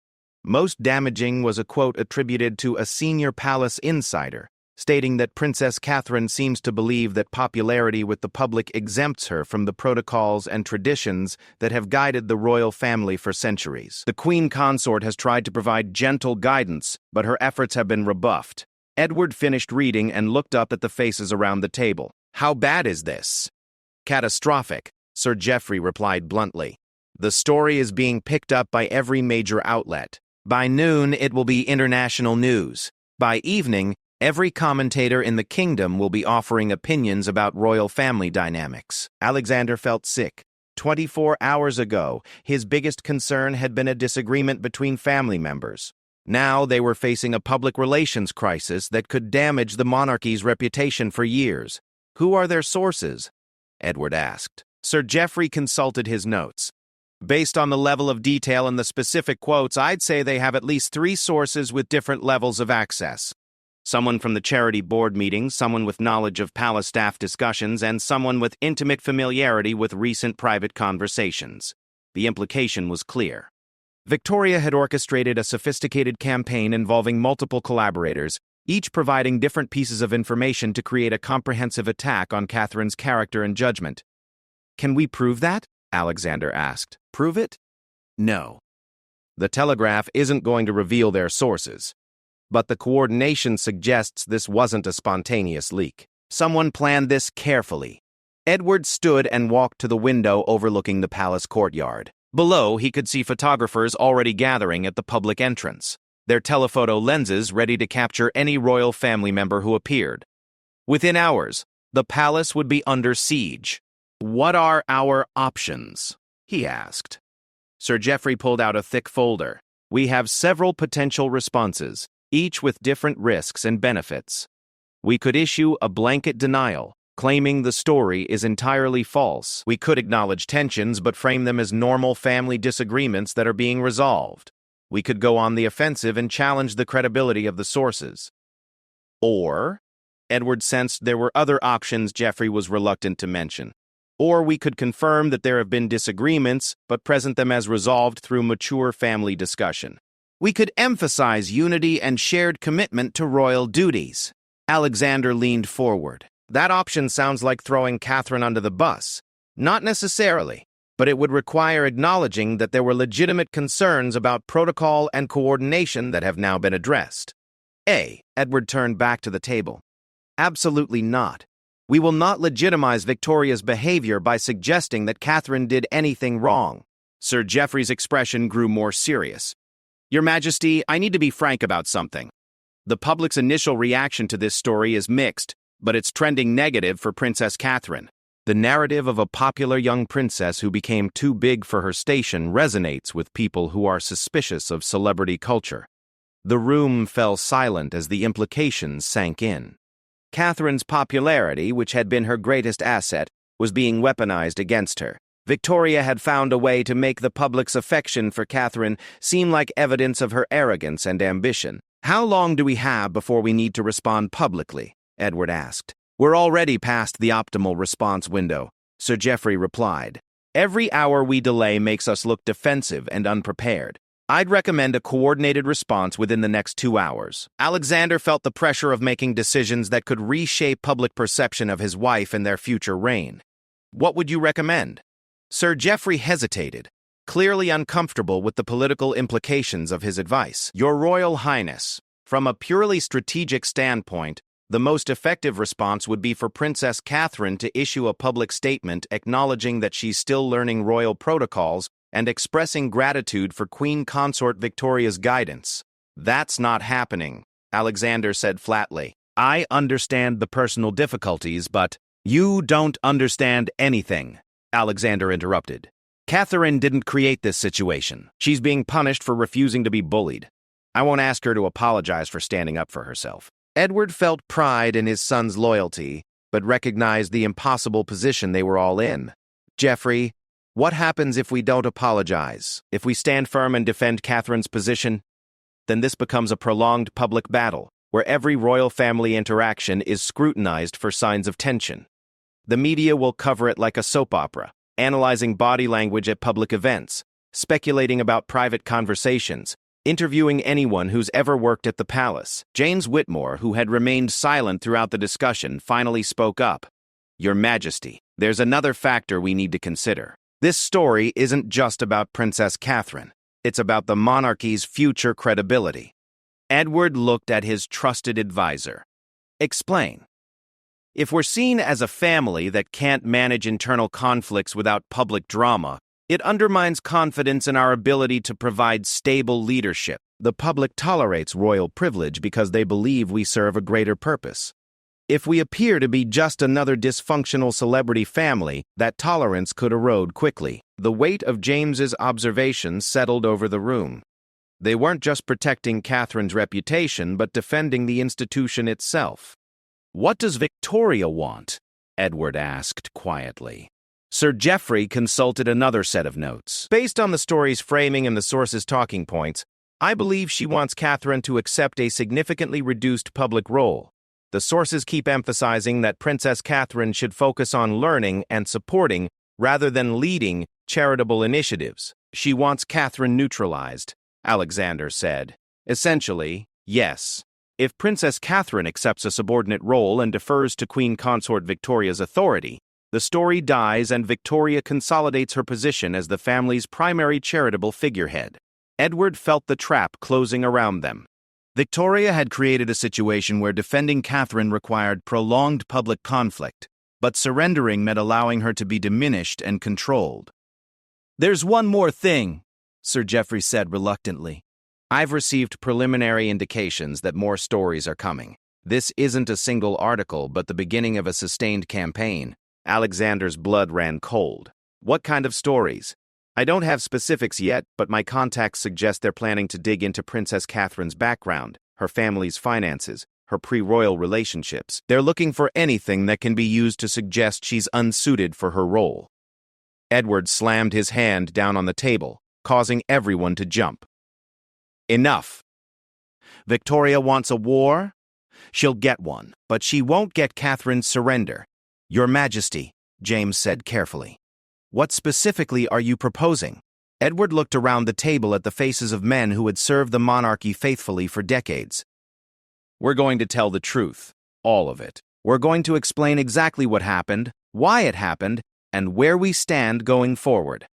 Most damaging was a quote attributed to a senior palace insider, stating that Princess Catherine seems to believe that popularity with the public exempts her from the protocols and traditions that have guided the royal family for centuries. The Queen Consort has tried to provide gentle guidance, but her efforts have been rebuffed. Edward finished reading and looked up at the faces around the table. "How bad is this?" "Catastrophic," Sir Geoffrey replied bluntly. "The story is being picked up by every major outlet. By noon, it will be international news. By evening, every commentator in the kingdom will be offering opinions about royal family dynamics." Alexander felt sick. 24 hours ago, his biggest concern had been a disagreement between family members. Now they were facing a public relations crisis that could damage the monarchy's reputation for years. "Who are their sources?" Edward asked. Sir Geoffrey consulted his notes. "Based on the level of detail and the specific quotes, I'd say they have at least 3 sources with different levels of access. Someone from the charity board meetings, someone with knowledge of palace staff discussions, and someone with intimate familiarity with recent private conversations." The implication was clear. Victoria had orchestrated a sophisticated campaign involving multiple collaborators, each providing different pieces of information to create a comprehensive attack on Catherine's character and judgment. "Can we prove that?" Alexander asked. "Prove it?" "No. The Telegraph isn't going to reveal their sources. But the coordination suggests this wasn't a spontaneous leak. Someone planned this carefully." Edward stood and walked to the window overlooking the palace courtyard. Below, he could see photographers already gathering at the public entrance, their telephoto lenses ready to capture any royal family member who appeared. Within hours, the palace would be under siege. "What are our options?" he asked. Sir Geoffrey pulled out a thick folder. "We have several potential responses, each with different risks and benefits. We could issue a blanket denial, claiming the story is entirely false. We could acknowledge tensions but frame them as normal family disagreements that are being resolved. We could go on the offensive and challenge the credibility of the sources. Or," Edward sensed there were other options Geoffrey was reluctant to mention. "Or we could confirm that there have been disagreements but present them as resolved through mature family discussion. We could emphasize unity and shared commitment to royal duties." Alexander leaned forward. "That option sounds like throwing Catherine under the bus." "Not necessarily, but it would require acknowledging that there were legitimate concerns about protocol and coordination that have now been addressed." Edward turned back to the table. "Absolutely not. We will not legitimize Victoria's behavior by suggesting that Catherine did anything wrong." Sir Geoffrey's expression grew more serious. "Your Majesty, I need to be frank about something. The public's initial reaction to this story is mixed, but it's trending negative for Princess Catherine. The narrative of a popular young princess who became too big for her station resonates with people who are suspicious of celebrity culture." The room fell silent as the implications sank in. Catherine's popularity, which had been her greatest asset, was being weaponized against her. Victoria had found a way to make the public's affection for Catherine seem like evidence of her arrogance and ambition. "How long do we have before we need to respond publicly?" Edward asked. "We're already past the optimal response window," Sir Geoffrey replied. "Every hour we delay makes us look defensive and unprepared. I'd recommend a coordinated response within the next 2 hours." Alexander felt the pressure of making decisions that could reshape public perception of his wife and their future reign. "What would you recommend?" Sir Geoffrey hesitated. clearly uncomfortable with the political implications of his advice. Your Royal Highness, from a purely strategic standpoint, the most effective response would be for Princess Catherine to issue a public statement acknowledging that she's still learning royal protocols and expressing gratitude for Queen Consort Victoria's guidance. That's not happening, Alexander said flatly. I understand the personal difficulties, but you don't understand anything, Alexander interrupted. Catherine didn't create this situation. She's being punished for refusing to be bullied. I won't ask her to apologize for standing up for herself. Edward felt pride in his son's loyalty, but recognized the impossible position they were all in. Geoffrey, what happens if we don't apologize? If we stand firm and defend Catherine's position? Then this becomes a prolonged public battle, where every royal family interaction is scrutinized for signs of tension. The media will cover it like a soap opera, analyzing body language at public events, speculating about private conversations, interviewing anyone who's ever worked at the palace. James Whitmore, who had remained silent throughout the discussion, finally spoke up. Your Majesty, there's another factor we need to consider. This story isn't just about Princess Catherine. It's about the monarchy's future credibility. Edward looked at his trusted advisor. Explain. If we're seen as a family that can't manage internal conflicts without public drama, it undermines confidence in our ability to provide stable leadership. The public tolerates royal privilege because they believe we serve a greater purpose. If we appear to be just another dysfunctional celebrity family, that tolerance could erode quickly. The weight of James's observations settled over the room. They weren't just protecting Catherine's reputation, but defending the institution itself. What does Victoria want? Edward asked quietly. Sir Geoffrey consulted another set of notes. Based on the story's framing and the source's talking points, I believe she wants Catherine to accept a significantly reduced public role. The sources keep emphasizing that Princess Catherine should focus on learning and supporting rather than leading charitable initiatives. She wants Catherine neutralized, Alexander said. Essentially, yes. If Princess Catherine accepts a subordinate role and defers to Queen Consort Victoria's authority, the story dies and Victoria consolidates her position as the family's primary charitable figurehead. Edward felt the trap closing around them. Victoria had created a situation where defending Catherine required prolonged public conflict, but surrendering meant allowing her to be diminished and controlled. There's one more thing, Sir Geoffrey said reluctantly. I've received preliminary indications that more stories are coming. This isn't a single article, but the beginning of a sustained campaign. Alexander's blood ran cold. What kind of stories? I don't have specifics yet, but my contacts suggest they're planning to dig into Princess Catherine's background, her family's finances, her pre-royal relationships. They're looking for anything that can be used to suggest she's unsuited for her role. Edward slammed his hand down on the table, causing everyone to jump. Enough. Victoria wants a war? She'll get one, but she won't get Catherine's surrender. Your Majesty, James said carefully. What specifically are you proposing? Edward looked around the table at the faces of men who had served the monarchy faithfully for decades. We're going to tell the truth, all of it. We're going to explain exactly what happened, why it happened, and where we stand going forward.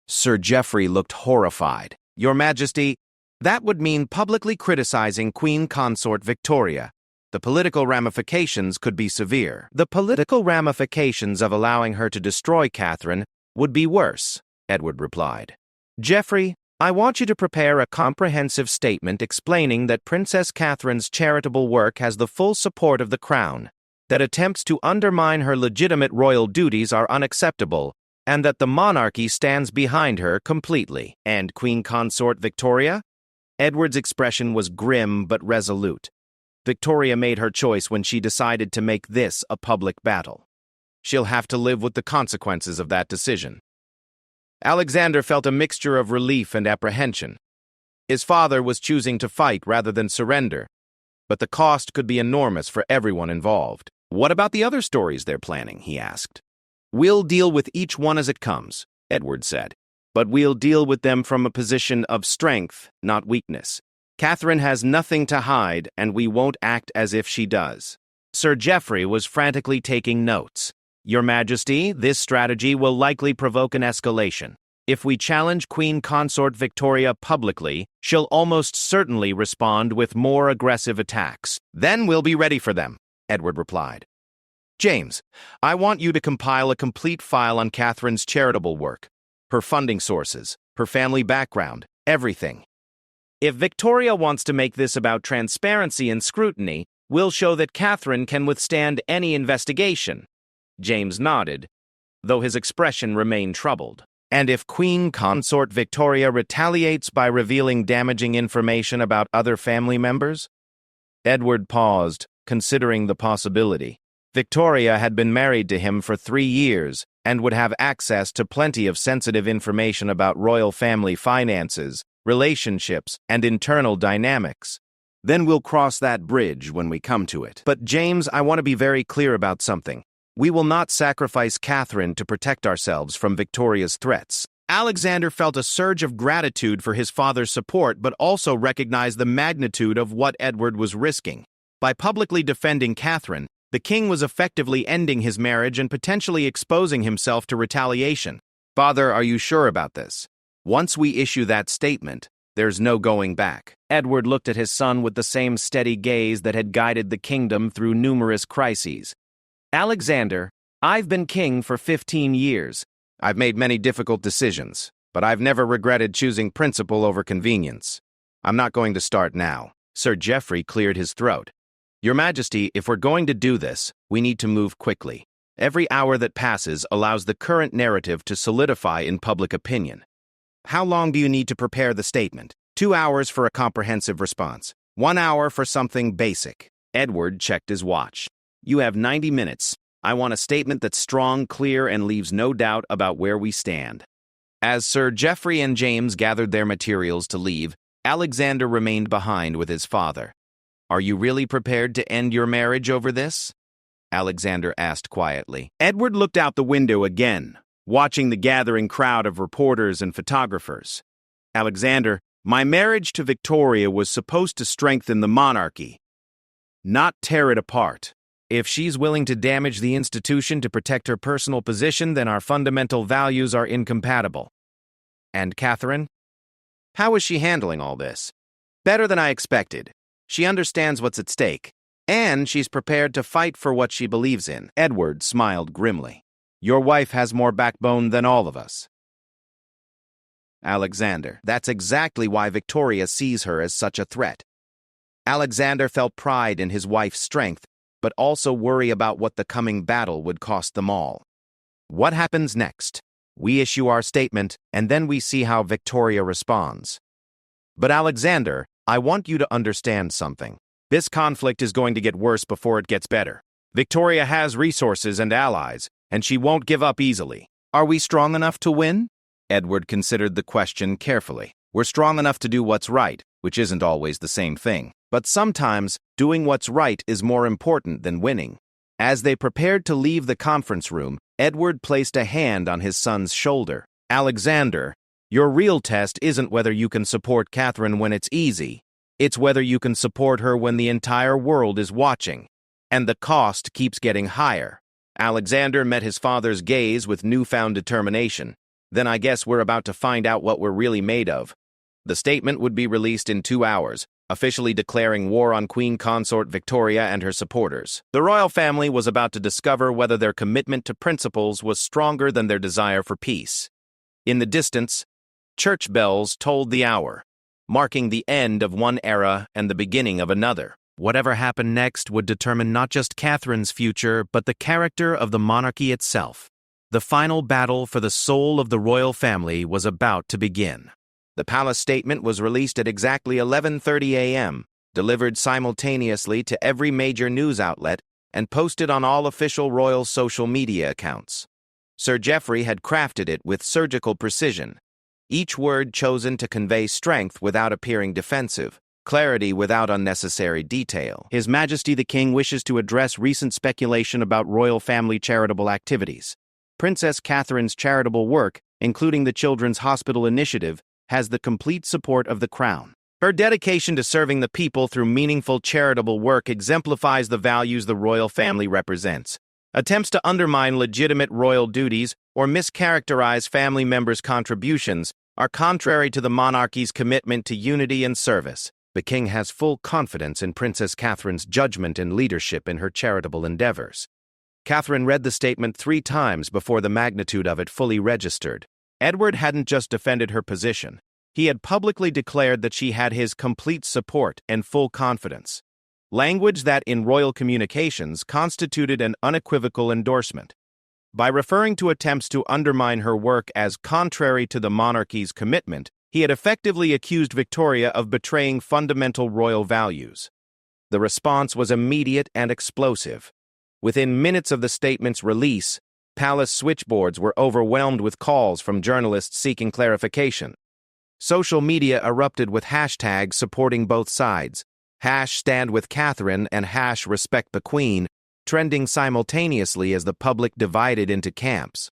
Sir Geoffrey looked horrified. Your Majesty, that would mean publicly criticizing Queen Consort Victoria. The political ramifications could be severe. The political ramifications of allowing her to destroy Catherine would be worse, Edward replied. Geoffrey, I want you to prepare a comprehensive statement explaining that Princess Catherine's charitable work has the full support of the Crown, that attempts to undermine her legitimate royal duties are unacceptable, and that the monarchy stands behind her completely. And Queen Consort Victoria? Edward's expression was grim but resolute. Victoria made her choice when she decided to make this a public battle. She'll have to live with the consequences of that decision. Alexander felt a mixture of relief and apprehension. His father was choosing to fight rather than surrender, but the cost could be enormous for everyone involved. What about the other stories they're planning? He asked. We'll deal with each one as it comes, Edward said, but we'll deal with them from a position of strength, not weakness. Catherine has nothing to hide, and we won't act as if she does. Sir Geoffrey was frantically taking notes. Your Majesty, this strategy will likely provoke an escalation. If we challenge Queen Consort Victoria publicly, she'll almost certainly respond with more aggressive attacks. Then we'll be ready for them, Edward replied. James, I want you to compile a complete file on Catherine's charitable work, her funding sources, her family background, everything. If Victoria wants to make this about transparency and scrutiny, we'll show that Catherine can withstand any investigation. James nodded, though his expression remained troubled. And if Queen Consort Victoria retaliates by revealing damaging information about other family members? Edward paused, considering the possibility. Victoria had been married to him for 3 years and would have access to plenty of sensitive information about royal family finances, relationships, and internal dynamics. Then we'll cross that bridge when we come to it. But James, I want to be very clear about something. We will not sacrifice Catherine to protect ourselves from Victoria's threats. Alexander felt a surge of gratitude for his father's support, but also recognized the magnitude of what Edward was risking. By publicly defending Catherine, the king was effectively ending his marriage and potentially exposing himself to retaliation. Father, are you sure about this? Once we issue that statement, there's no going back. Edward looked at his son with the same steady gaze that had guided the kingdom through numerous crises. Alexander, I've been king for 15 years. I've made many difficult decisions, but I've never regretted choosing principle over convenience. I'm not going to start now. Sir Geoffrey cleared his throat. Your Majesty, if we're going to do this, we need to move quickly. Every hour that passes allows the current narrative to solidify in public opinion. How long do you need to prepare the statement? 2 hours for a comprehensive response. 1 hour for something basic. Edward checked his watch. You have 90 minutes. I want a statement that's strong, clear, and leaves no doubt about where we stand. As Sir Geoffrey and James gathered their materials to leave, Alexander remained behind with his father. Are you really prepared to end your marriage over this? Alexander asked quietly. Edward looked out the window again, watching the gathering crowd of reporters and photographers. Alexander, my marriage to Victoria was supposed to strengthen the monarchy, not tear it apart. If she's willing to damage the institution to protect her personal position, then our fundamental values are incompatible. And Catherine? How is she handling all this? Better than I expected. She understands what's at stake, and she's prepared to fight for what she believes in. Edward smiled grimly. Your wife has more backbone than all of us. Alexander, that's exactly why Victoria sees her as such a threat. Alexander felt pride in his wife's strength, but also worry about what the coming battle would cost them all. What happens next? We issue our statement, and then we see how Victoria responds. But Alexander, I want you to understand something. This conflict is going to get worse before it gets better. Victoria has resources and allies, and she won't give up easily. Are we strong enough to win? Edward considered the question carefully. We're strong enough to do what's right, which isn't always the same thing. But sometimes, doing what's right is more important than winning. As they prepared to leave the conference room, Edward placed a hand on his son's shoulder. Alexander, your real test isn't whether you can support Catherine when it's easy. It's whether you can support her when the entire world is watching. And the cost keeps getting higher. Alexander met his father's gaze with newfound determination. Then I guess we're about to find out what we're really made of. The statement would be released in 2 hours, officially declaring war on Queen Consort Victoria and her supporters. The royal family was about to discover whether their commitment to principles was stronger than their desire for peace. In the distance, church bells tolled the hour, marking the end of one era and the beginning of another. Whatever happened next would determine not just Catherine's future, but the character of the monarchy itself. The final battle for the soul of the royal family was about to begin. The palace statement was released at exactly 11:30 a.m., delivered simultaneously to every major news outlet, and posted on all official royal social media accounts. Sir Geoffrey had crafted it with surgical precision, each word chosen to convey strength without appearing defensive, clarity without unnecessary detail. His Majesty the King wishes to address recent speculation about royal family charitable activities. Princess Catherine's charitable work, including the Children's Hospital Initiative, has the complete support of the Crown. Her dedication to serving the people through meaningful charitable work exemplifies the values the royal family represents. Attempts to undermine legitimate royal duties or mischaracterize family members' contributions are contrary to the monarchy's commitment to unity and service. The king has full confidence in Princess Catherine's judgment and leadership in her charitable endeavors. Catherine read the statement 3 times before the magnitude of it fully registered. Edward hadn't just defended her position. He had publicly declared that she had his complete support and full confidence. Language that, in royal communications, constituted an unequivocal endorsement. By referring to attempts to undermine her work as contrary to the monarchy's commitment, he had effectively accused Victoria of betraying fundamental royal values. The response was immediate and explosive. Within minutes of the statement's release, palace switchboards were overwhelmed with calls from journalists seeking clarification. Social media erupted with hashtags supporting both sides, #StandWithCatherine and #RespectTheQueen, trending simultaneously as the public divided into camps.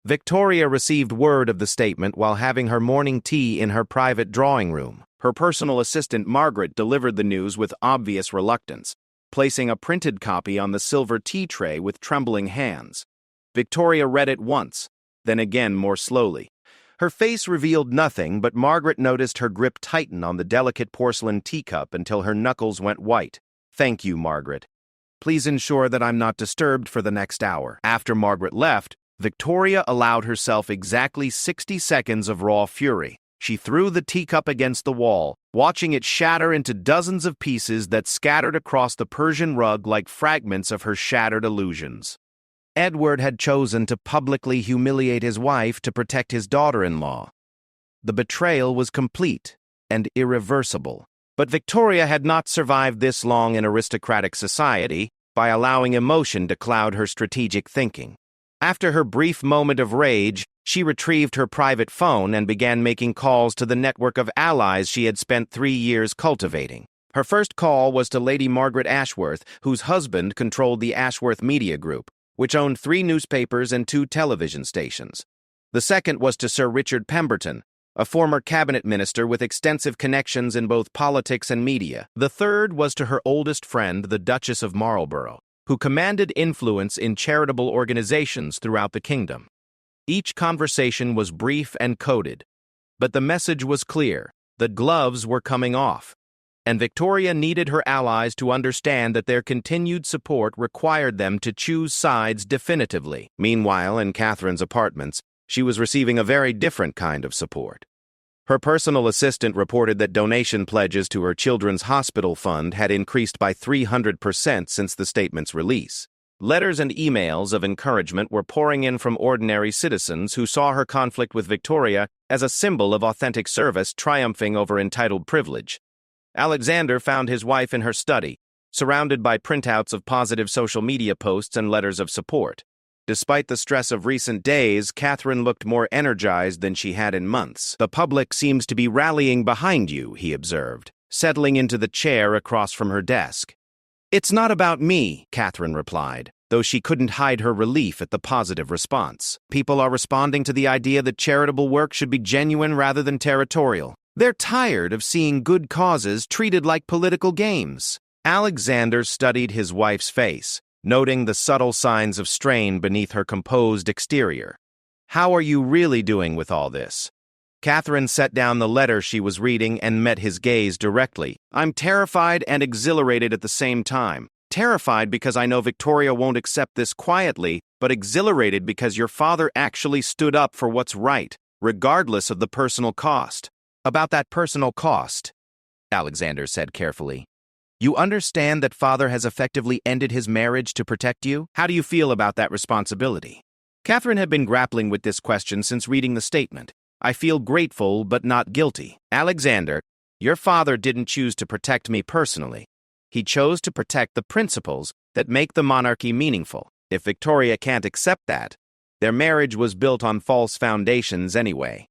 Victoria received word of the statement while having her morning tea in her private drawing room. Her personal assistant Margaret delivered the news with obvious reluctance, placing a printed copy on the silver tea tray with trembling hands. Victoria read it once, then again more slowly. Her face revealed nothing, but Margaret noticed her grip tighten on the delicate porcelain teacup until her knuckles went white. "Thank you, Margaret. Please ensure that I'm not disturbed for the next hour." After Margaret left, Victoria allowed herself exactly 60 seconds of raw fury. She threw the teacup against the wall, watching it shatter into dozens of pieces that scattered across the Persian rug like fragments of her shattered illusions. Edward had chosen to publicly humiliate his wife to protect his daughter-in-law. The betrayal was complete and irreversible. But Victoria had not survived this long in aristocratic society by allowing emotion to cloud her strategic thinking. After her brief moment of rage, she retrieved her private phone and began making calls to the network of allies she had spent 3 years cultivating. Her first call was to Lady Margaret Ashworth, whose husband controlled the Ashworth Media Group, which owned 3 newspapers and 2 television stations. The second was to Sir Richard Pemberton, a former cabinet minister with extensive connections in both politics and media. The third was to her oldest friend, the Duchess of Marlborough, who commanded influence in charitable organizations throughout the kingdom. Each conversation was brief and coded, but the message was clear: the gloves were coming off, and Victoria needed her allies to understand that their continued support required them to choose sides definitively. Meanwhile, in Catherine's apartments, she was receiving a very different kind of support. Her personal assistant reported that donation pledges to her children's hospital fund had increased by 300% since the statement's release. Letters and emails of encouragement were pouring in from ordinary citizens who saw her conflict with Victoria as a symbol of authentic service triumphing over entitled privilege. Alexander found his wife in her study, surrounded by printouts of positive social media posts and letters of support. Despite the stress of recent days, Catherine looked more energized than she had in months. "The public seems to be rallying behind you," he observed, settling into the chair across from her desk. "It's not about me," Catherine replied, though she couldn't hide her relief at the positive response. "People are responding to the idea that charitable work should be genuine rather than territorial. They're tired of seeing good causes treated like political games." Alexander studied his wife's face, noting the subtle signs of strain beneath her composed exterior. "How are you really doing with all this?" Catherine set down the letter she was reading and met his gaze directly. "I'm terrified and exhilarated at the same time. Terrified because I know Victoria won't accept this quietly, but exhilarated because your father actually stood up for what's right, regardless of the personal cost." "About that personal cost," Alexander said carefully. "You understand that father has effectively ended his marriage to protect you? How do you feel about that responsibility?" Catherine had been grappling with this question since reading the statement. "I feel grateful but not guilty." "Alexander, your father didn't choose to protect me personally. He chose to protect the principles that make the monarchy meaningful. If Victoria can't accept that, their marriage was built on false foundations anyway."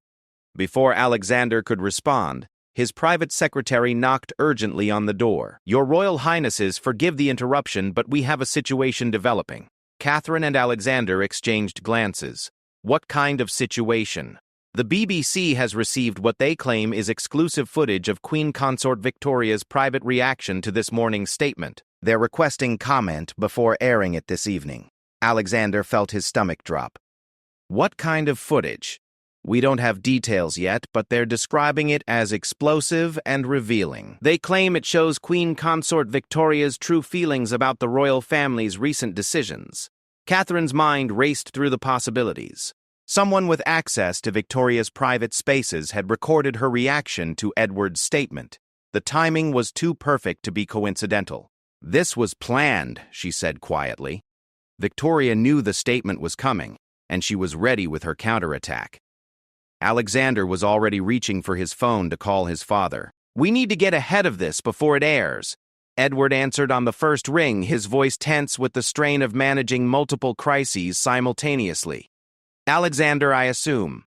Before Alexander could respond, his private secretary knocked urgently on the door. "Your Royal Highnesses, forgive the interruption, but we have a situation developing." Catherine and Alexander exchanged glances. "What kind of situation?" "The BBC has received what they claim is exclusive footage of Queen Consort Victoria's private reaction to this morning's statement. They're requesting comment before airing it this evening." Alexander felt his stomach drop. What kind of footage? We don't have details yet, but they're describing it as explosive and revealing. They claim it shows Queen Consort Victoria's true feelings about the royal family's recent decisions. Catherine's mind raced through the possibilities. Someone with access to Victoria's private spaces had recorded her reaction to Edward's statement. The timing was too perfect to be coincidental. This was planned, she said quietly. Victoria knew the statement was coming, and she was ready with her counterattack. Alexander was already reaching for his phone to call his father. "We need to get ahead of this before it airs." Edward answered on the first ring, his voice tense with the strain of managing multiple crises simultaneously. "Alexander, I assume."